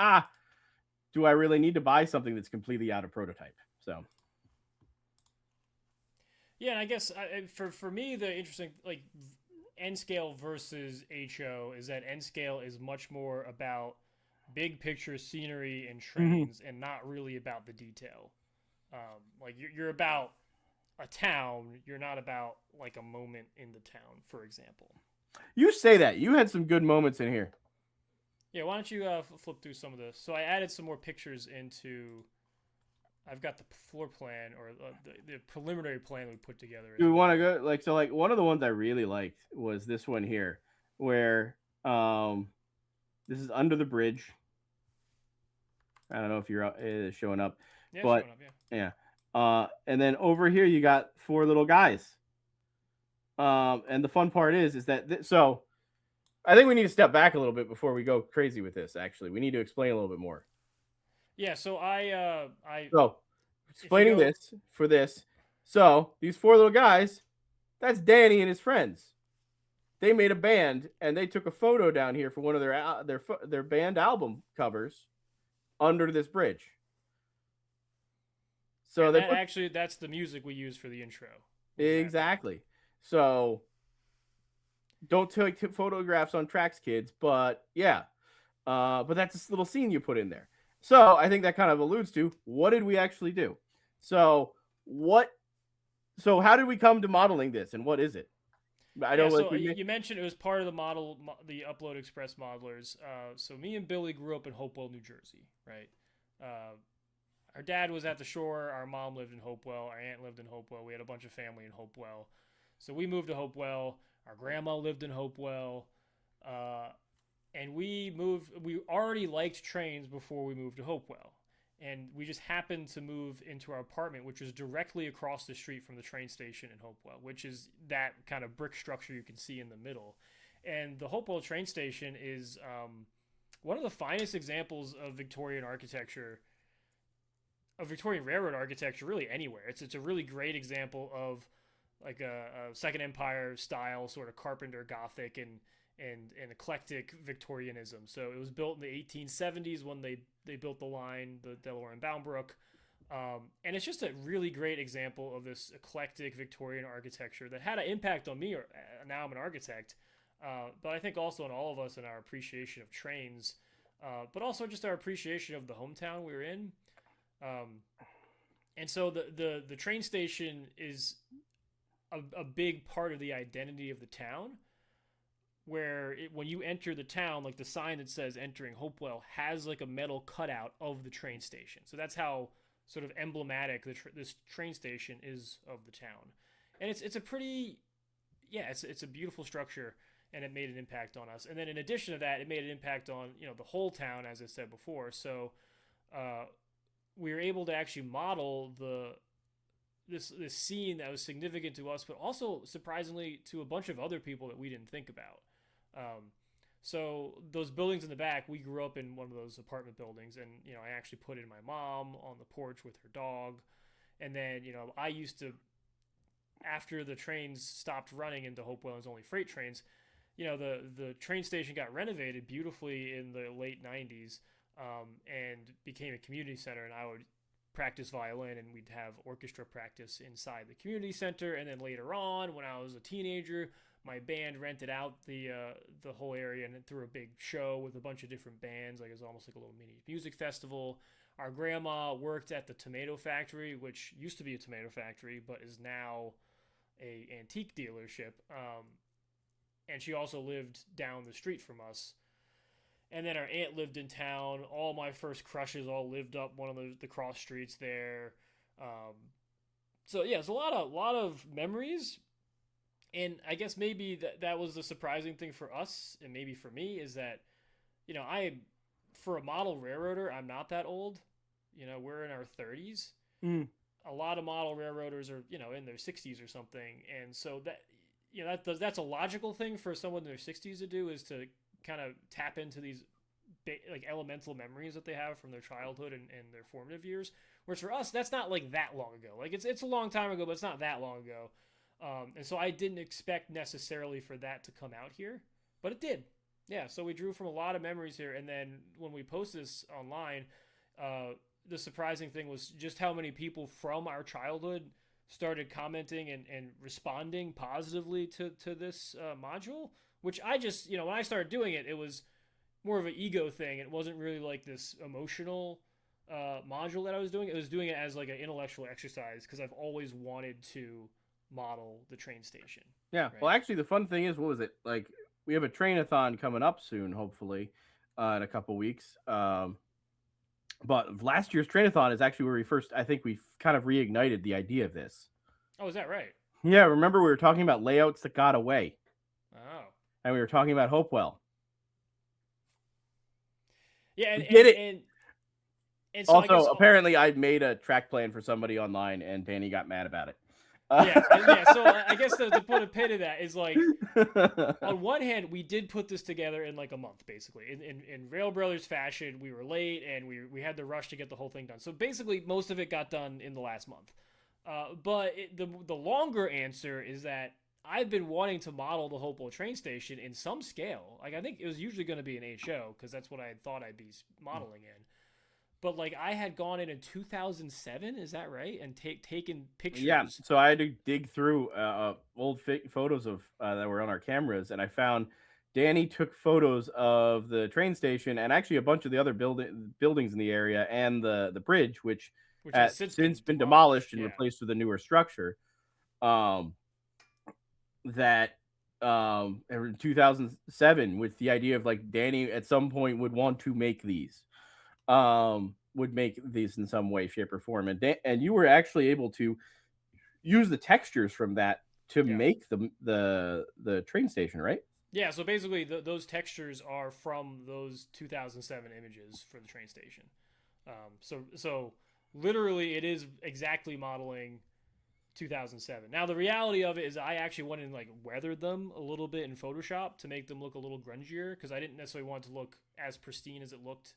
do I really need to buy something that's completely out of prototype? So. Yeah, and I guess for me the interesting N scale versus HO is that N scale is much more about big picture scenery and trains, and not really about the detail. You're about a town. You're not about a moment in the town, for example. You say that. You had some good moments in here. Yeah, why don't you flip through some of this? So I added some more pictures into. I've got the floor plan or the preliminary plan we put together. Do we want to go one of the ones I really liked was this one here, where this is under the bridge. I don't know if you're showing up, but showing up, yeah. And then over here you got 4 little guys. And the fun part is that so I think we need to step back a little bit before we go crazy with this. Actually, we need to explain a little bit more. Yeah, so explaining this for this. So these 4 little guys, that's Danny and his friends. They made a band and they took a photo down here for one of their band album covers under this bridge. So that's the music we use for the intro. Exactly. So don't take photographs on tracks, kids. But yeah, but that's this little scene you put in there. So I think that kind of alludes to what did we actually do? So how did we come to modeling this, and what is it? You mentioned it was part of the Upload Express modelers. So me and Billy grew up in Hopewell, New Jersey, right? Our dad was at the shore. Our mom lived in Hopewell. Our aunt lived in Hopewell. We had a bunch of family in Hopewell. So we moved to Hopewell. Our grandma lived in Hopewell. And we already liked trains before we moved to Hopewell. And we just happened to move into our apartment, which was directly across the street from the train station in Hopewell, which is that kind of brick structure you can see in the middle. And the Hopewell train station is one of the finest examples of Victorian architecture, of Victorian railroad architecture, really anywhere. It's a really great example of like a Second Empire style sort of Carpenter Gothic and eclectic Victorianism. So it was built in the 1870s when they built the line, the Delaware and Bound Brook. And it's just a really great example of this eclectic Victorian architecture that had an impact on me. Now I'm an architect, but I think also on all of us in our appreciation of trains, but also just our appreciation of the hometown we were in. And so the train station is a big part of the identity of the town, where when you enter the town, like the sign that says entering Hopewell has like a metal cutout of the train station. So that's how sort of emblematic this train station is of the town. And it's a pretty, yeah, it's a beautiful structure, and it made an impact on us. And then in addition to that, it made an impact on, you know, the whole town, as I said before. So we were able to actually model this scene that was significant to us, but also surprisingly to a bunch of other people that we didn't think about. So those buildings in the back, we grew up in one of those apartment buildings, and you know, I actually put in my mom on the porch with her dog, and then, you know, I used to, after the trains stopped running into Hopewell, and it was only freight trains, you know, the train station got renovated beautifully in the late 90s, and became a community center, and I would practice violin, and we'd have orchestra practice inside the community center. And then later on, when I was a teenager, my band rented out the whole area and threw a big show with a bunch of different bands. Like, it was almost like a little mini music festival. Our grandma worked at the tomato factory, which used to be a tomato factory but is now a antique dealership, and she also lived down the street from us. And then our aunt lived in town. All my first crushes all lived up one of the cross streets there. So yeah, it's a lot of memories. And I guess maybe that was the surprising thing for us, and maybe for me, is that, you know, for a model railroader, I'm not that old. You know, we're in our 30s. Mm. A lot of model railroaders are, you know, in their 60s or something. And so that, you know, that's a logical thing for someone in their 60s to do, is to kind of tap into these like elemental memories that they have from their childhood and their formative years. Whereas for us, that's not like that long ago. Like, it's a long time ago, but it's not that long ago. And so I didn't expect necessarily for that to come out here, but it did. Yeah, so we drew from a lot of memories here. And then when we posted this online, the surprising thing was just how many people from our childhood started commenting and responding positively to this module, which I just, you know, when I started doing it, it was more of an ego thing. It wasn't really like this emotional module that I was doing. It was doing it as like an intellectual exercise, because I've always wanted to model the train station. Yeah. Right? Well, actually, the fun thing is, what was it? Like, we have a train-a-thon coming up soon, hopefully, in a couple weeks. But last year's train-a-thon is actually where I think we kind of reignited the idea of this. Oh, is that right? Yeah, remember we were talking about layouts that got away. Oh. And we were talking about Hopewell. Yeah, and so also, apparently, I made a track plan for somebody online, and Danny got mad about it. Yeah. So I guess to put a pin in that is, like, on one hand, we did put this together in like a month, basically. In Rail Brothers fashion, we were late, and we had the rush to get the whole thing done. So basically, most of it got done in the last month. But the longer answer is that I've been wanting to model the Hopewell train station in some scale. Like, I think it was usually going to be an HO, because that's what I thought I'd be modeling in. But like, I had gone in 2007, is that right? And taken pictures. Yeah, so I had to dig through old photos of that were on our cameras, and I found Danny took photos of the train station and actually a bunch of the other buildings in the area, and the bridge, which has since been demolished and replaced with a newer structure. That in 2007, with the idea of, like, Danny at some point would want to make these. Would make these in some way, shape, or form, and you were actually able to use the textures from that to make the train station, right? Yeah. So basically, those textures are from those 2007 images for the train station. So literally, it is exactly modeling 2007. Now, the reality of it is, I actually went and like weathered them a little bit in Photoshop to make them look a little grungier, because I didn't necessarily want it to look as pristine as it looked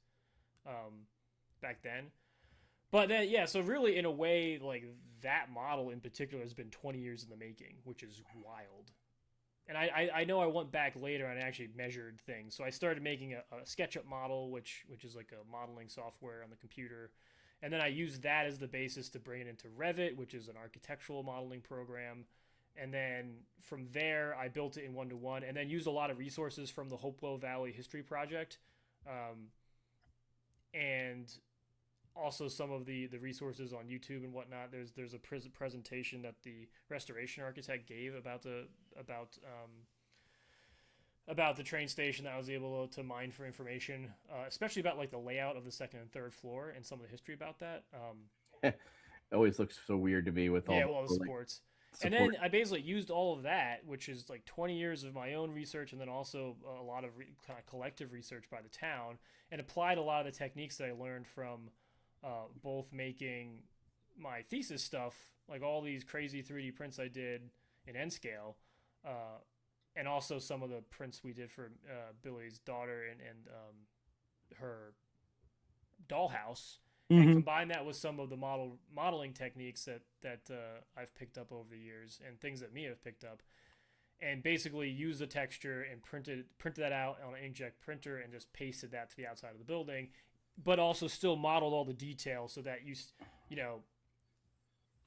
back then. But then, yeah, so really, in a way, like, that model in particular has been 20 years in the making, which is wild. And I know I went back later and I actually measured things. So I started making a SketchUp model, which is like a modeling software on the computer. And then I used that as the basis to bring it into Revit, which is an architectural modeling program. And then from there, I built it in 1:1, and then used a lot of resources from the Hopewell Valley History Project. And also some of the resources on YouTube and whatnot. There's a presentation that the restoration architect gave about about the train station that I was able to mine for information, especially about like the layout of the second and third floor and some of the history about that. It always looks so weird to me with all Yeah, well, the the like supports. And support. then I basically used all of that, which is like 20 years of my own research and then also a lot of kind of collective research by the town, and applied a lot of the techniques that I learned from both making my thesis stuff, like all these crazy 3D prints I did in N scale, uh, and also some of the prints we did for Billy's daughter and her dollhouse, and Hmm. combine that with some of the modeling techniques that I've picked up over the years and things that Mia have picked up, and basically use the texture and printed that out on an inkjet printer and just pasted that to the outside of the building, but also still modeled all the details so that you know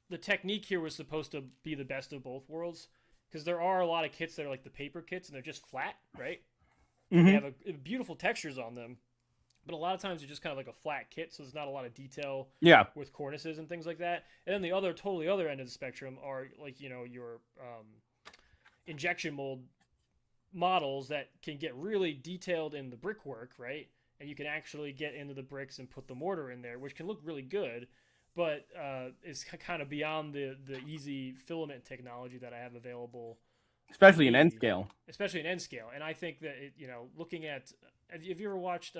the technique here was supposed to be the best of both worlds, because there are a lot of kits that are like the paper kits and they're just flat, right? And they Hmm. have beautiful textures on them, but a lot of times they're just kind of like a flat kit, so there's not a lot of detail Yeah, with cornices and things like that. And then the totally other end of the spectrum are like your injection mold models that can get really detailed in the brickwork, right? And you can actually get into the bricks and put the mortar in there, which can look really good, but it's kind of beyond the easy filament technology that I have available to especially in N me, scale. especially in N scale. And I think that looking at, have you ever watched?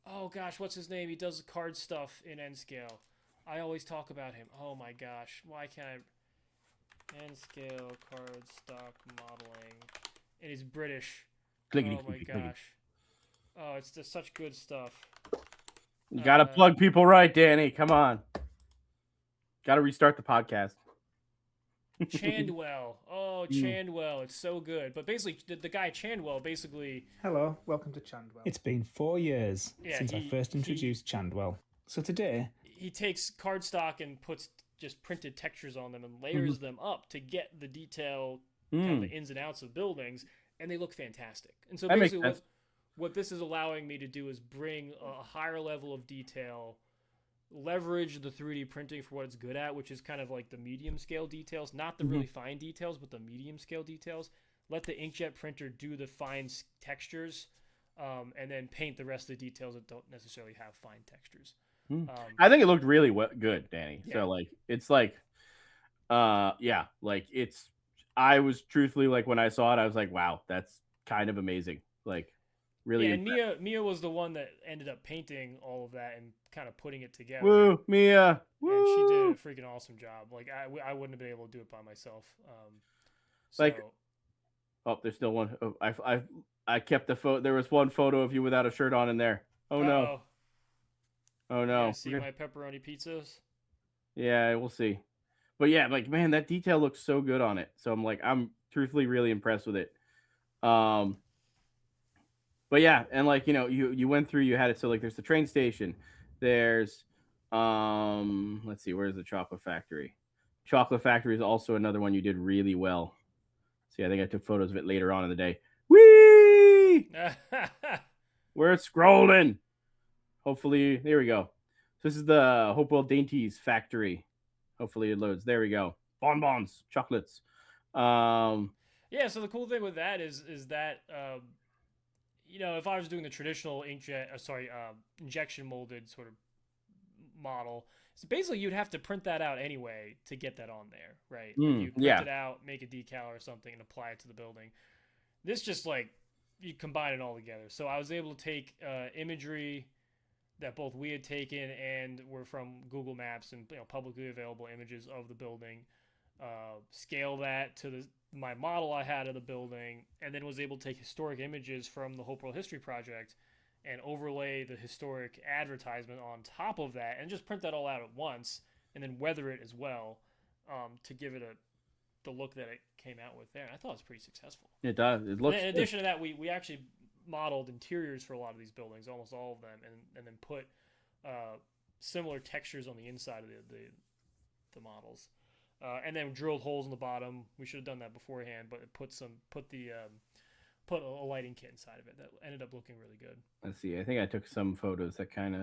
Oh gosh, what's his name? He does card stuff in N scale. I always talk about him. Oh my gosh, why can't I? N scale card stock modeling, and he's British. Clickety, Oh my clickety, clickety. gosh. Oh, it's just such good stuff. You gotta Uh, plug people right, Danny. Come on. Gotta restart the podcast. Chandwell. Oh, Mm. Chandwell. It's so good. But basically, the guy Chandwell basically, Hello, welcome to Chandwell. It's been 4 years yeah, since I first introduced Chandwell. So today, he takes cardstock and puts just printed textures on them and layers them up to get the detail, kind of Mm. the ins and outs of buildings, and they look fantastic. And so That makes basically, sense. what this is allowing me to do is bring a higher level of detail, leverage the 3D printing for what it's good at, which is kind of like the medium scale details, not the Mhm. really fine details, but the medium scale details. Let the inkjet printer do the fine textures, and then paint the rest of the details that don't necessarily have fine textures. Mm. I think it looked really good, Danny. Yeah. So like, it's like, yeah, like it's. I was truthfully like when I saw it, I was like, wow, that's kind of amazing. Like, really. Yeah, and Mia was the one that ended up painting all of that and kind of putting it together. Woo, Mia. Woo. And she did a freaking awesome job. Like I wouldn't have been able to do it by myself. So, Like, oh, there's still one. Oh, I kept the photo. There was one photo of you without a shirt on in there. Oh no. uh-oh. Oh You no. guys see my pepperoni pizzas? Yeah, we'll see. But yeah, like man, that detail looks so good on it. So I'm like, I'm truthfully really impressed with it. But yeah, and like you went through, you had it. So like, there's the train station. There's let's see, where's the chocolate factory? Chocolate factory is also another one you did really well. See, I think I took photos of it later on in the day. Whee! We're scrolling. Hopefully, there we go. So this is the Hopewell Dainties factory. Hopefully it loads. There we go. Bonbons, chocolates. Yeah, so the cool thing with that is that if I was doing the traditional injection molded sort of model, so basically you'd have to print that out anyway to get that on there, right? Like you print it out, make a decal or something, and apply it to the building. This just like you combine it all together. So I was able to take imagery that both we had taken and were from Google Maps and publicly available images of the building, scale that to my model I had of the building, and then was able to take historic images from the Hopewell History Project and overlay the historic advertisement on top of that, and just print that all out at once, and then weather it as well, to give it the look that it came out with there. And I thought it was pretty successful. It does. It looks. In addition to that, we actually modeled interiors for a lot of these buildings, almost all of them, and then put similar textures on the inside of the models. And then drilled holes in the bottom. We should have done that beforehand, but it put a lighting kit inside of it that ended up looking really good. Let's see. I think I took some photos that kind of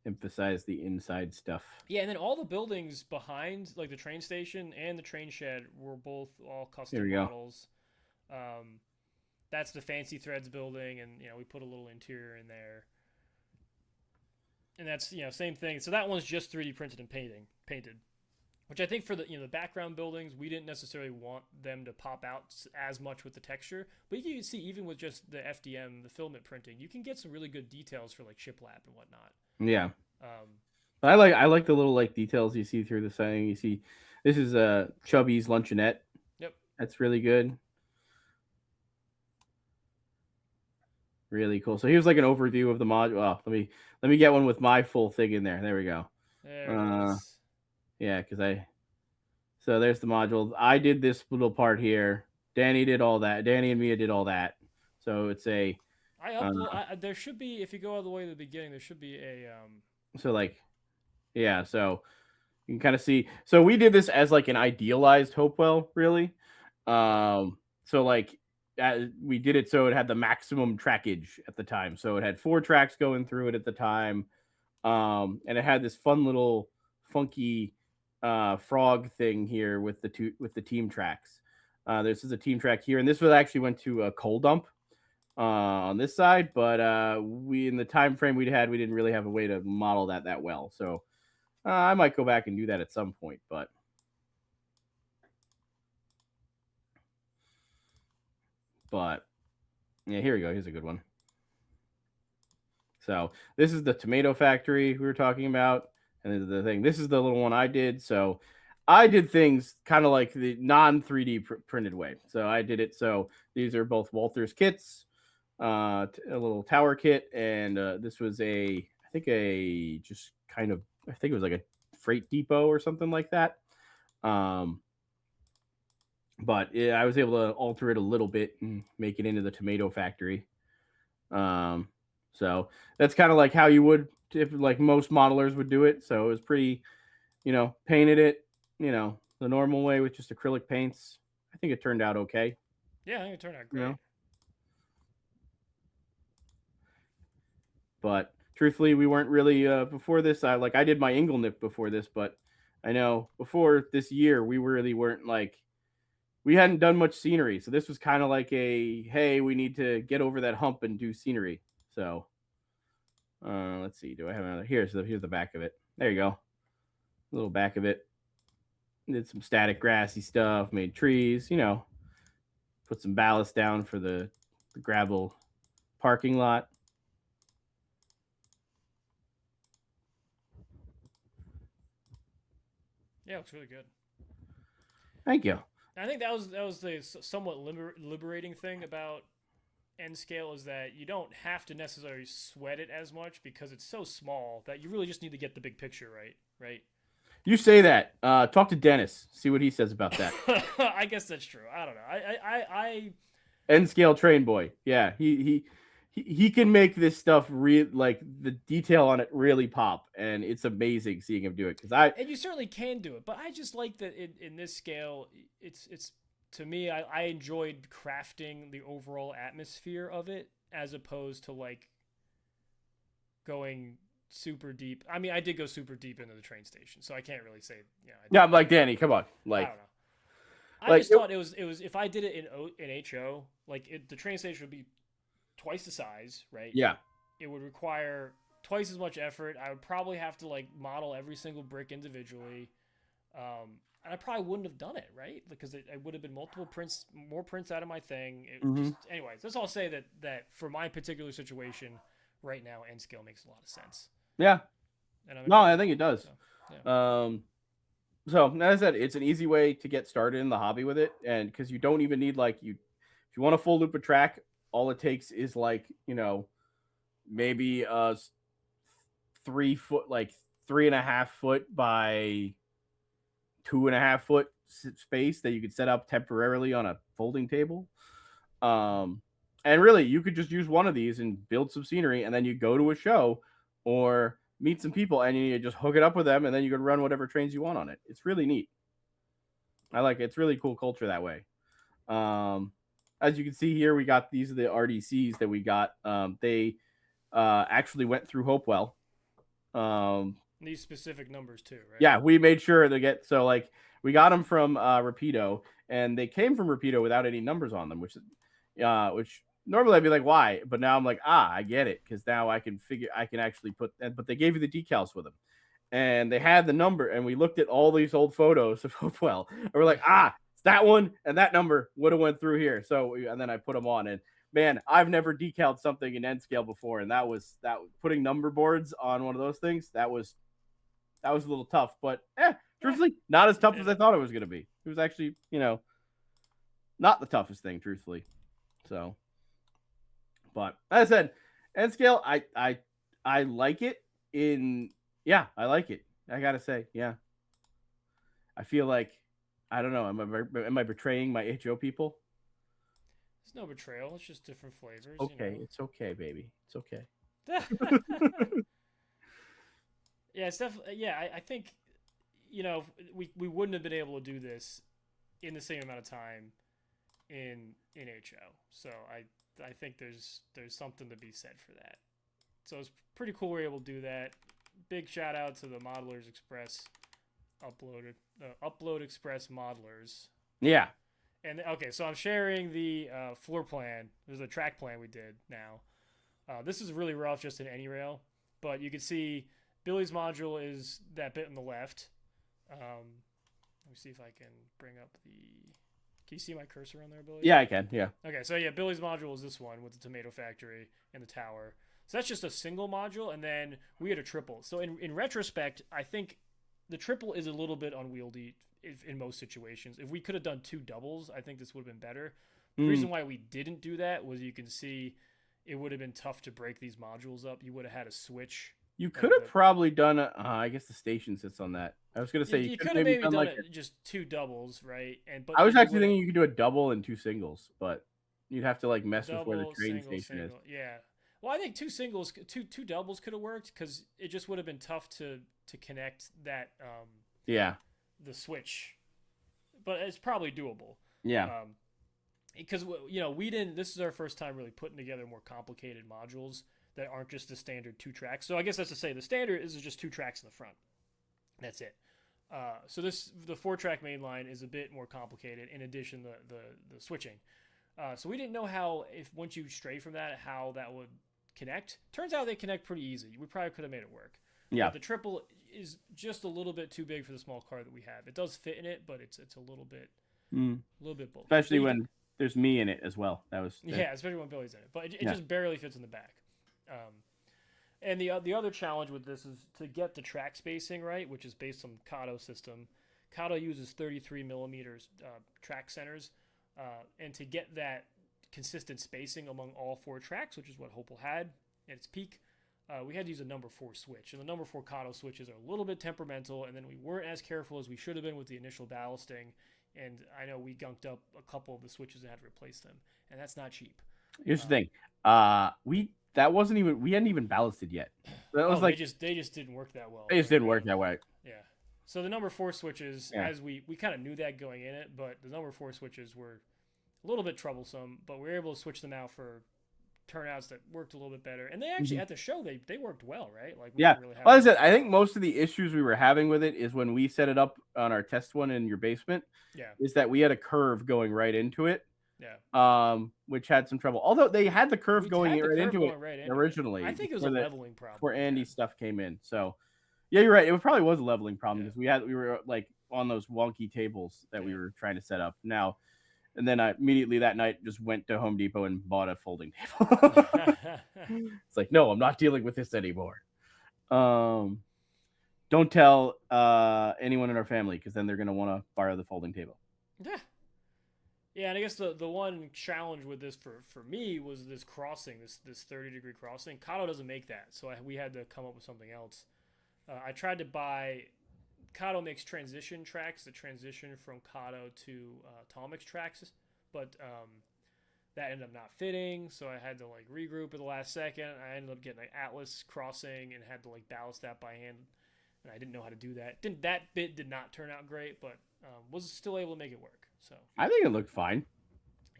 emphasize the inside stuff. Yeah, and then all the buildings behind, like the train station and the train shed, were both all custom models. that's the Fancy Threads building, and we put a little interior in there, and that's same thing. So that one's just 3D printed and painted, which I think for the the background buildings we didn't necessarily want them to pop out as much with the texture, but you can see even with just the FDM, the filament printing, you can get some really good details for like shiplap and whatnot. Yeah. I like the little like details you see through the thing. You see, this is Chubby's Luncheonette. Yep. That's really good. Really cool. So here's like an overview of the module. Oh, let me get one with my full thing in there. There we go. There it is. Yeah, so there's the module. I did this little part here. Danny did all that. Danny and Mia did all that. So it's a. There should be, if you go all the way to the beginning, there should be a. So like, yeah. So you can kind of see. So we did this as like an idealized Hopewell, really. So like. We did it so it had the maximum trackage at the time. So it had 4 tracks going through it at the time. And it had this fun little funky frog thing here with the team tracks. This is a team track here, and this actually went to a coal dump on this side, but we in the time frame we didn't really have a way to model that well. So I might go back and do that at some point, but yeah, here we go. Here's a good one. So this is the tomato factory we were talking about. And this is the thing. This is the little one I did. So I did things kind of like the non 3D printed way. So I did it. So these are both Walther's kits, a little tower kit. And this was I think it was like a freight depot or something like that. But yeah, I was able to alter it a little bit and make it into the tomato factory. So that's kind of like how you would, if like most modelers would do it. So it was pretty, painted it, the normal way with just acrylic paints. I think it turned out okay. Yeah, I think it turned out great. But truthfully, we weren't really before this. I did my Inglenook before this, but I know before this year we really weren't like. We hadn't done much scenery, so this was kind of like hey, we need to get over that hump and do scenery. So, let's see. Do I have another? Here's the back of it. There you go. A little back of it. Did some static grassy stuff. Made trees. Put some ballast down for the gravel parking lot. Yeah, it looks really good. Thank you. I think that was the somewhat liberating thing about N scale is that you don't have to necessarily sweat it as much because it's so small that you really just need to get the big picture right? You say that. Talk to Dennis. See what he says about that. I guess that's true. I don't know. I N scale train boy. Yeah, he can make this stuff like the detail on it really pop, and it's amazing seeing him do it. And you certainly can do it, but I just like that in this scale, it's to me, I enjoyed crafting the overall atmosphere of it as opposed to like going super deep. I mean, I did go super deep into the train station, so I can't really say. Yeah, I'm like Danny. Come on, I don't know. I just thought it was if I did it in HO, like the train station would be twice the size, right? Yeah. It would require twice as much effort. I would probably have to like model every single brick individually. And I probably wouldn't have done it, right? Because it would have been more prints out of my thing. Anyways, let's all say that for my particular situation right now, N scale makes a lot of sense. Yeah. I think it does. So, yeah. So as I said, it's an easy way to get started in the hobby with it, and because you don't even need if you want a full loop of track, all it takes is maybe 3 foot, 3.5 foot by 2.5 foot space that you could set up temporarily on a folding table. And really, you could just use one of these and build some scenery, and then you go to a show or meet some people, and you just hook it up with them, and then you can run whatever trains you want on it. It's really neat. I like it. It's really cool culture that way. As you can see here, we got these are the RDCs that we got. They actually went through Hopewell. These specific numbers too, right? Yeah, we made sure to get we got them from Rapido, and they came from Rapido without any numbers on them, which which normally I'd be like, why? But now I'm like, I get it, because now I can actually put that. But they gave you the decals with them, and they had the number, and we looked at all these old photos of Hopewell, and we're like, it's that one, and that number would have went through here. So, and then I put them on, and man, I've never decaled something in N scale before, and that putting number boards on one of those things, that was a little tough, but truthfully, not as tough as I thought it was going to be. It was actually, not the toughest thing, truthfully. So, but as I said, N scale, I like it. I like it. I gotta say, yeah. I feel like, I don't know. Am I betraying my HO people? It's no betrayal. It's just different flavors. Okay, it's okay, baby. It's okay. Yeah, it's definitely. Yeah, I think, we wouldn't have been able to do this in the same amount of time in HO. So I think there's something to be said for that. So it's pretty cool we're able to do that. Big shout out to the Modelers Express Upload Express modelers. Yeah. And okay, so I'm sharing the floor plan. There's a track plan we did now. This is really rough just in AnyRail, but you can see Billy's module is that bit on the left. Let me see if I can bring up the... Can you see my cursor on there, Billy? Yeah, I can. Yeah. Okay, so yeah, Billy's module is this one with the tomato factory and the tower. So that's just a single module, and then we had a triple. So in retrospect, I think the triple is a little bit unwieldy in most situations. If we could have done 2 doubles, I think this would have been better. The reason why we didn't do that was you can see it would have been tough to break these modules up. You would have had to switch. You could have probably done I guess the station sits on that. I was gonna say you could have maybe done just 2 doubles, right? But I was actually thinking you could do a double and 2 singles, but you'd have to like mess with where the train station is. Yeah. Well, I think 2 singles, two doubles could have worked because it just would have been tough to connect that. The switch, but it's probably doable. Yeah. Because we didn't. This is our first time really putting together more complicated modules that aren't just the standard 2 tracks. So I guess that's to say the standard is just 2 tracks in the front. That's it. So the 4-track main line is a bit more complicated. In addition, the switching. So we didn't know how, if once you stray from that, how that would connect. Turns out they connect pretty easy. We probably could have made it work. Yeah. But the triple is just a little bit too big for the small car that we have. It does fit in it, but it's a little bit bulky. Especially when there's me in it as well. Especially when Billy's in it. But it just barely fits in the back. And the other challenge with this is to get the track spacing right, which is based on Kato system. Kato uses 33 millimeters track centers, and to get that consistent spacing among all 4 tracks, which is what Hopewell had at its peak, we had to use a number 4 switch. And the number 4 Kato switches are a little bit temperamental, and then we weren't as careful as we should have been with the initial ballasting. And I know we gunked up a couple of the switches and had to replace them, and that's not cheap. Here's the thing. We hadn't even ballasted yet. That was they just didn't work that well. They just didn't work that way. Yeah. So the number 4 switches, as we kind of knew that going in it, but the number 4 switches were a little bit troublesome, but we were able to switch them out for turnouts that worked a little bit better. And they actually at the show they worked well, right? Like we didn't really have I think most of the issues we were having with it is when we set it up on our test one in your basement. Yeah. Is that we had a curve going right into it. Yeah. Which had some trouble. Although they had the curve going right into it originally. I think it was a leveling problem before Andy's stuff came in. So yeah, you're right. It probably was a leveling problem because we were like on those wonky tables that we were trying to set up now. And then I immediately that night just went to Home Depot and bought a folding table. It's like, no, I'm not dealing with this anymore. Don't tell anyone in our family because then they're going to want to borrow the folding table. Yeah. Yeah, and I guess the one challenge with this for me was this crossing, this 30-degree crossing. Kato doesn't make that, so we had to come up with something else. I tried to buy... Kato makes transition tracks that transition from Kato to Tomix tracks, but that ended up not fitting, so I had to like regroup at the last second. I ended up getting an Atlas crossing and had to like ballast that by hand, and I didn't know how to do that. That bit did not turn out great, but was still able to make it work. So I think it looked fine.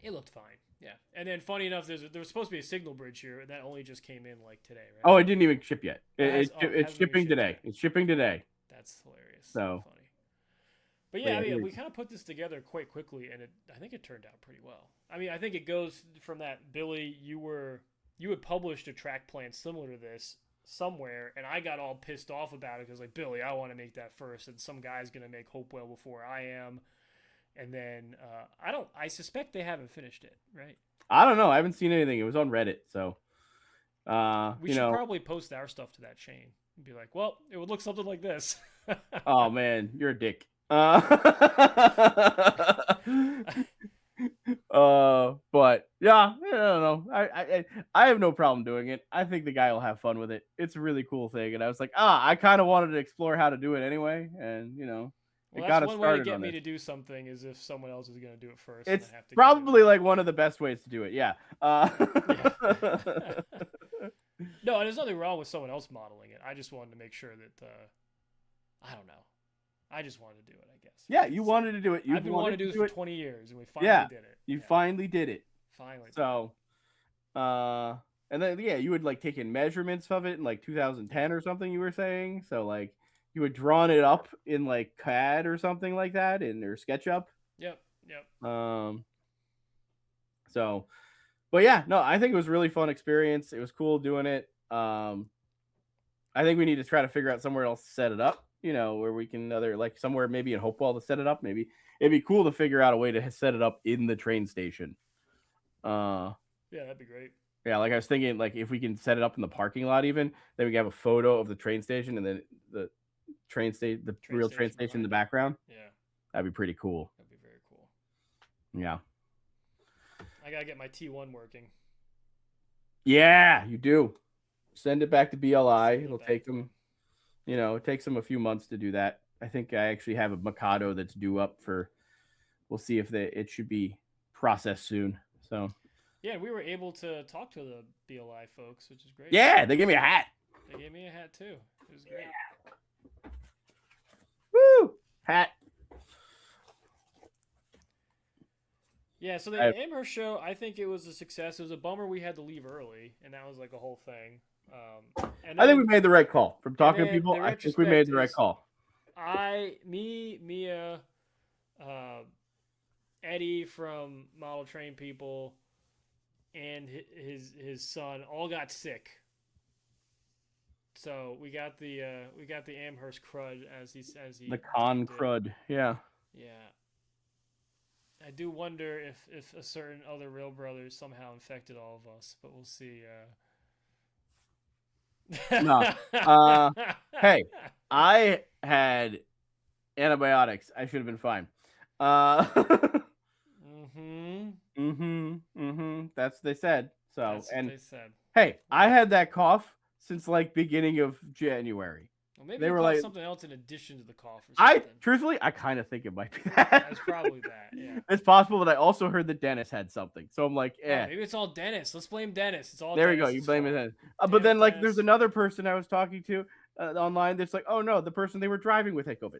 It looked fine, yeah. And then funny enough, there was supposed to be a signal bridge here, and that only just came in like today, right? Oh, it didn't even ship yet. It's shipping today. It's shipping today. That's hilarious. So funny. But yeah, we kind of put this together quite quickly, and I think it turned out pretty well. I mean, I think it goes from that, Billy, you had published a track plan similar to this somewhere, and I got all pissed off about it because, like, Billy, I want to make that first, and some guy's gonna make Hopewell before I am, and then I suspect they haven't finished it, right? I don't know. I haven't seen anything. It was on Reddit, so We should probably post our stuff to that chain and be like, well, it would look something like this. Oh man, you're a dick. But yeah, I don't know. I have no problem doing it. I think the guy will have fun with it. It's a really cool thing, and I was like, I kind of wanted to explore how to do it anyway, and Well, it got that's us one way to started get on me it. to do something is if someone else is going to do it first. It's and I have to probably like one of the best ways to do it. Yeah. No, and there's nothing wrong with someone else modeling it. I just wanted to make sure that I don't know. I just wanted to do it, I guess. Yeah, you wanted to do it. I've been wanting to do this for 20 years, and we finally did it. You finally did it. Finally. So, and then you would like taken measurements of it in like 2010 or something. You were saying so like you had drawn it up in like CAD or something like that in or SketchUp. Yep. So, but yeah, no, I think it was a really fun experience. It was cool doing it. I think we need to try to figure out somewhere else to set it up. Where we can like somewhere maybe in Hopewell to set it up. Maybe it'd be cool to figure out a way to set it up in the train station. Yeah, that'd be great. Yeah, like I was thinking, like if we can set it up in the parking lot, even then we can have a photo of the train station and then the real train station in the background. Yeah, that'd be pretty cool. That'd be very cool. Yeah, I gotta get my T1 working. Yeah, you do. Send it back to BLI. It'll take them. It takes them a few months to do that. I think I actually have a Mikado that's due up for. We'll see if it should be processed soon. So. Yeah, we were able to talk to the BLI folks, which is great. Yeah, they gave me a hat. They gave me a hat too. It was great. Yeah. Woo! Hat. Yeah, so the Amherst show, I think it was a success. It was a bummer we had to leave early, and that was like a whole thing. And I think we made the right call. From talking to people, I think we made the right call. Mia, Eddie from Model Train People, and his son all got sick. So we got the Amherst crud as he the con crud. Yeah. I do wonder if a certain other Real Brothers somehow infected all of us, but we'll see. No. Hey, I had antibiotics. I should have been fine. That's what they said. So that's what they said. Hey, I had that cough since like beginning of January. Well, maybe they were like something else in addition to the cough. Truthfully, I kind of think it might be that. That's probably that. Yeah, it's possible, but I also heard that Dennis had something, so I'm like, maybe it's all Dennis. Let's blame Dennis. It's all. There Dennis. We go. You blame it. But then, like, there's another person I was talking to online that's like, oh no, the person they were driving with had COVID.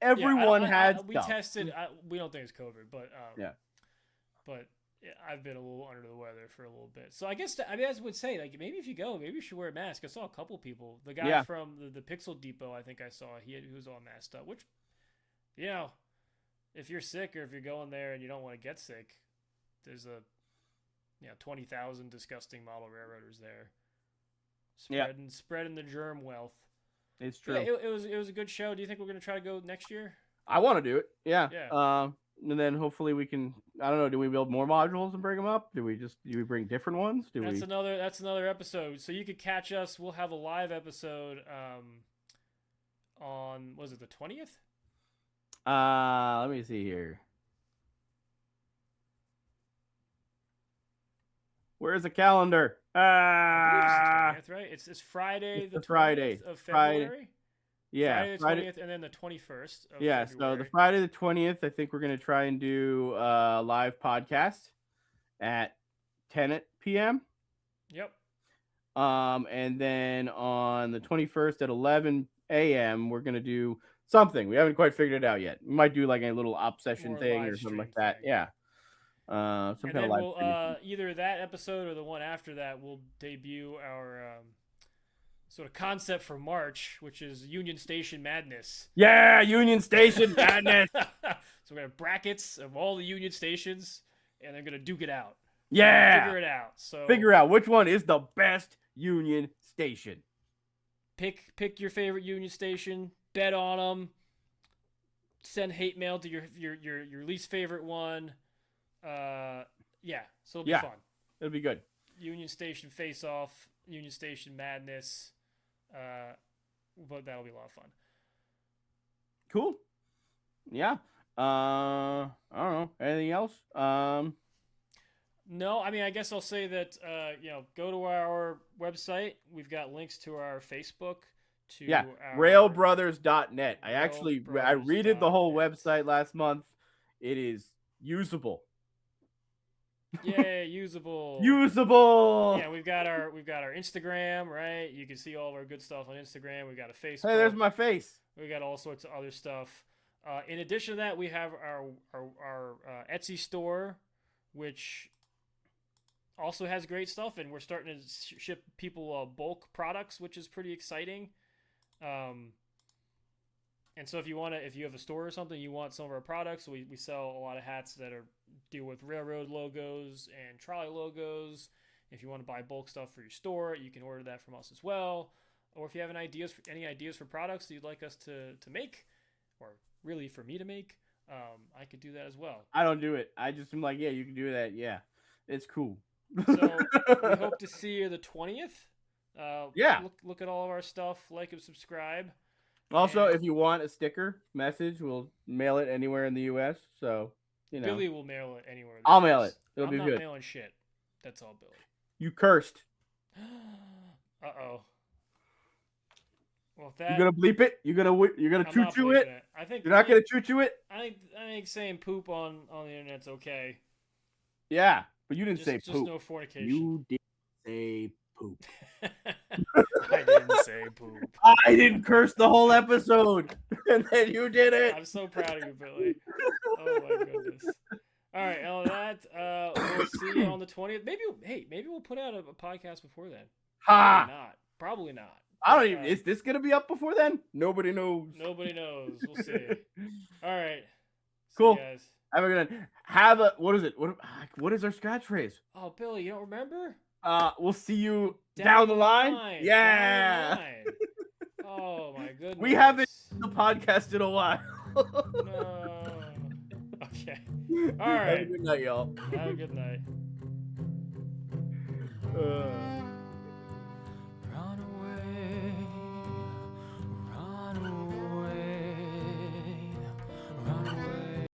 Everyone had. We tested. We don't think it's COVID, but But I've been a little under the weather for a little bit. So I guess I would say, like, maybe if you go, maybe you should wear a mask. I saw a couple people. The guy from the Pixel Depot, I think I saw, he was all masked up. Which, if you're sick or if you're going there and you don't want to get sick, there's 20,000 disgusting model railroaders there, spreading the germ wealth. It's true. Yeah, it was a good show. Do you think we're gonna try to go next year? I want to do it. Yeah. And then hopefully we can. I don't know. Do we build more modules and bring them up? Do we bring different ones? That's another episode. So you could catch us. We'll have a live episode. On was it the 20th? Let me see here. Where's the calendar? I believe it's the 20th, right? It's Friday. The 20th Friday of February. Friday. Yeah, Friday the 20th, and then the 21st. Of February. So the Friday the 20th, I think we're gonna try and do a live podcast at 10 p.m. Yep. And then on the 21st at 11 a.m. we're gonna do something. We haven't quite figured it out yet. We might do like a little op session thing or something like that. Thing. Yeah. Some kind of live stream. Either that episode or the one after that, we'll debut our sort of concept for March, which is Union Station Madness. Yeah, Union Station Madness. So we're gonna have brackets of all the Union stations, and they're gonna duke it out. Yeah. Figure it out. So Figure out which one is the best Union station. pick your favorite Union station. Bet on them. Send hate mail to your least favorite one. Yeah. So it'll be fun. It'll be good. Union Station Face Off. Union Station Madness. But that'll be a lot of fun. Cool. Yeah. I don't know. Anything else? No, I mean, I guess I'll say that, go to our website. We've got links to our Facebook, to our railbrothers.net. I redid the whole railbrothers.net. website last month. It is usable. Yeah, usable. Usable. Yeah, we've got our Instagram, right? You can see all of our good stuff on Instagram. We've got a Facebook. Hey, there's my face. We got all sorts of other stuff. In addition to that, we have our Etsy store, which also has great stuff, and we're starting to ship people bulk products, which is pretty exciting. And so if you have a store or something, you want some of our products, we sell a lot of hats that deal with railroad logos and trolley logos. If you want to buy bulk stuff for your store, you can order that from us as well. Or if you have any ideas for products that you'd like us to make, or really for me to make, I could do that as well. I don't do it. I just am like, yeah, you can do that. Yeah, it's cool. So we hope to see you the 20th. Yeah. Look at all of our stuff, like and subscribe. Also, And if you want a sticker message, we'll mail it anywhere in the U.S. So, Billy will mail it anywhere. I'll mail it. It'll I'm be not good. mailing shit. That's all, Billy. You cursed. Uh-oh. Well, You're gonna bleep it. You're gonna I'm choo not choo bleeping it. I think You're not gonna choo choo it. I think saying poop on the internet's okay. Yeah, but you didn't say Just poop. no fornication. You did say poop. I didn't say poop. I didn't curse the whole episode, and then you did it. I'm so proud of you, Billy. Oh my goodness. All right, on that, we'll see you on the 20th. Maybe we'll put out a podcast before then. Ha! Probably not. I don't even. Is this gonna be up before then? Nobody knows. Nobody knows. We'll see. All right. Cool. See you guys. Have a good night. Have a what is it? What is our scratch phrase? Oh, Billy, you don't remember? We'll see you down the line. Yeah. Down the line. Oh my goodness. We haven't done the podcast in a while. No. Okay. All right. Have a good night, y'all. Have a good night.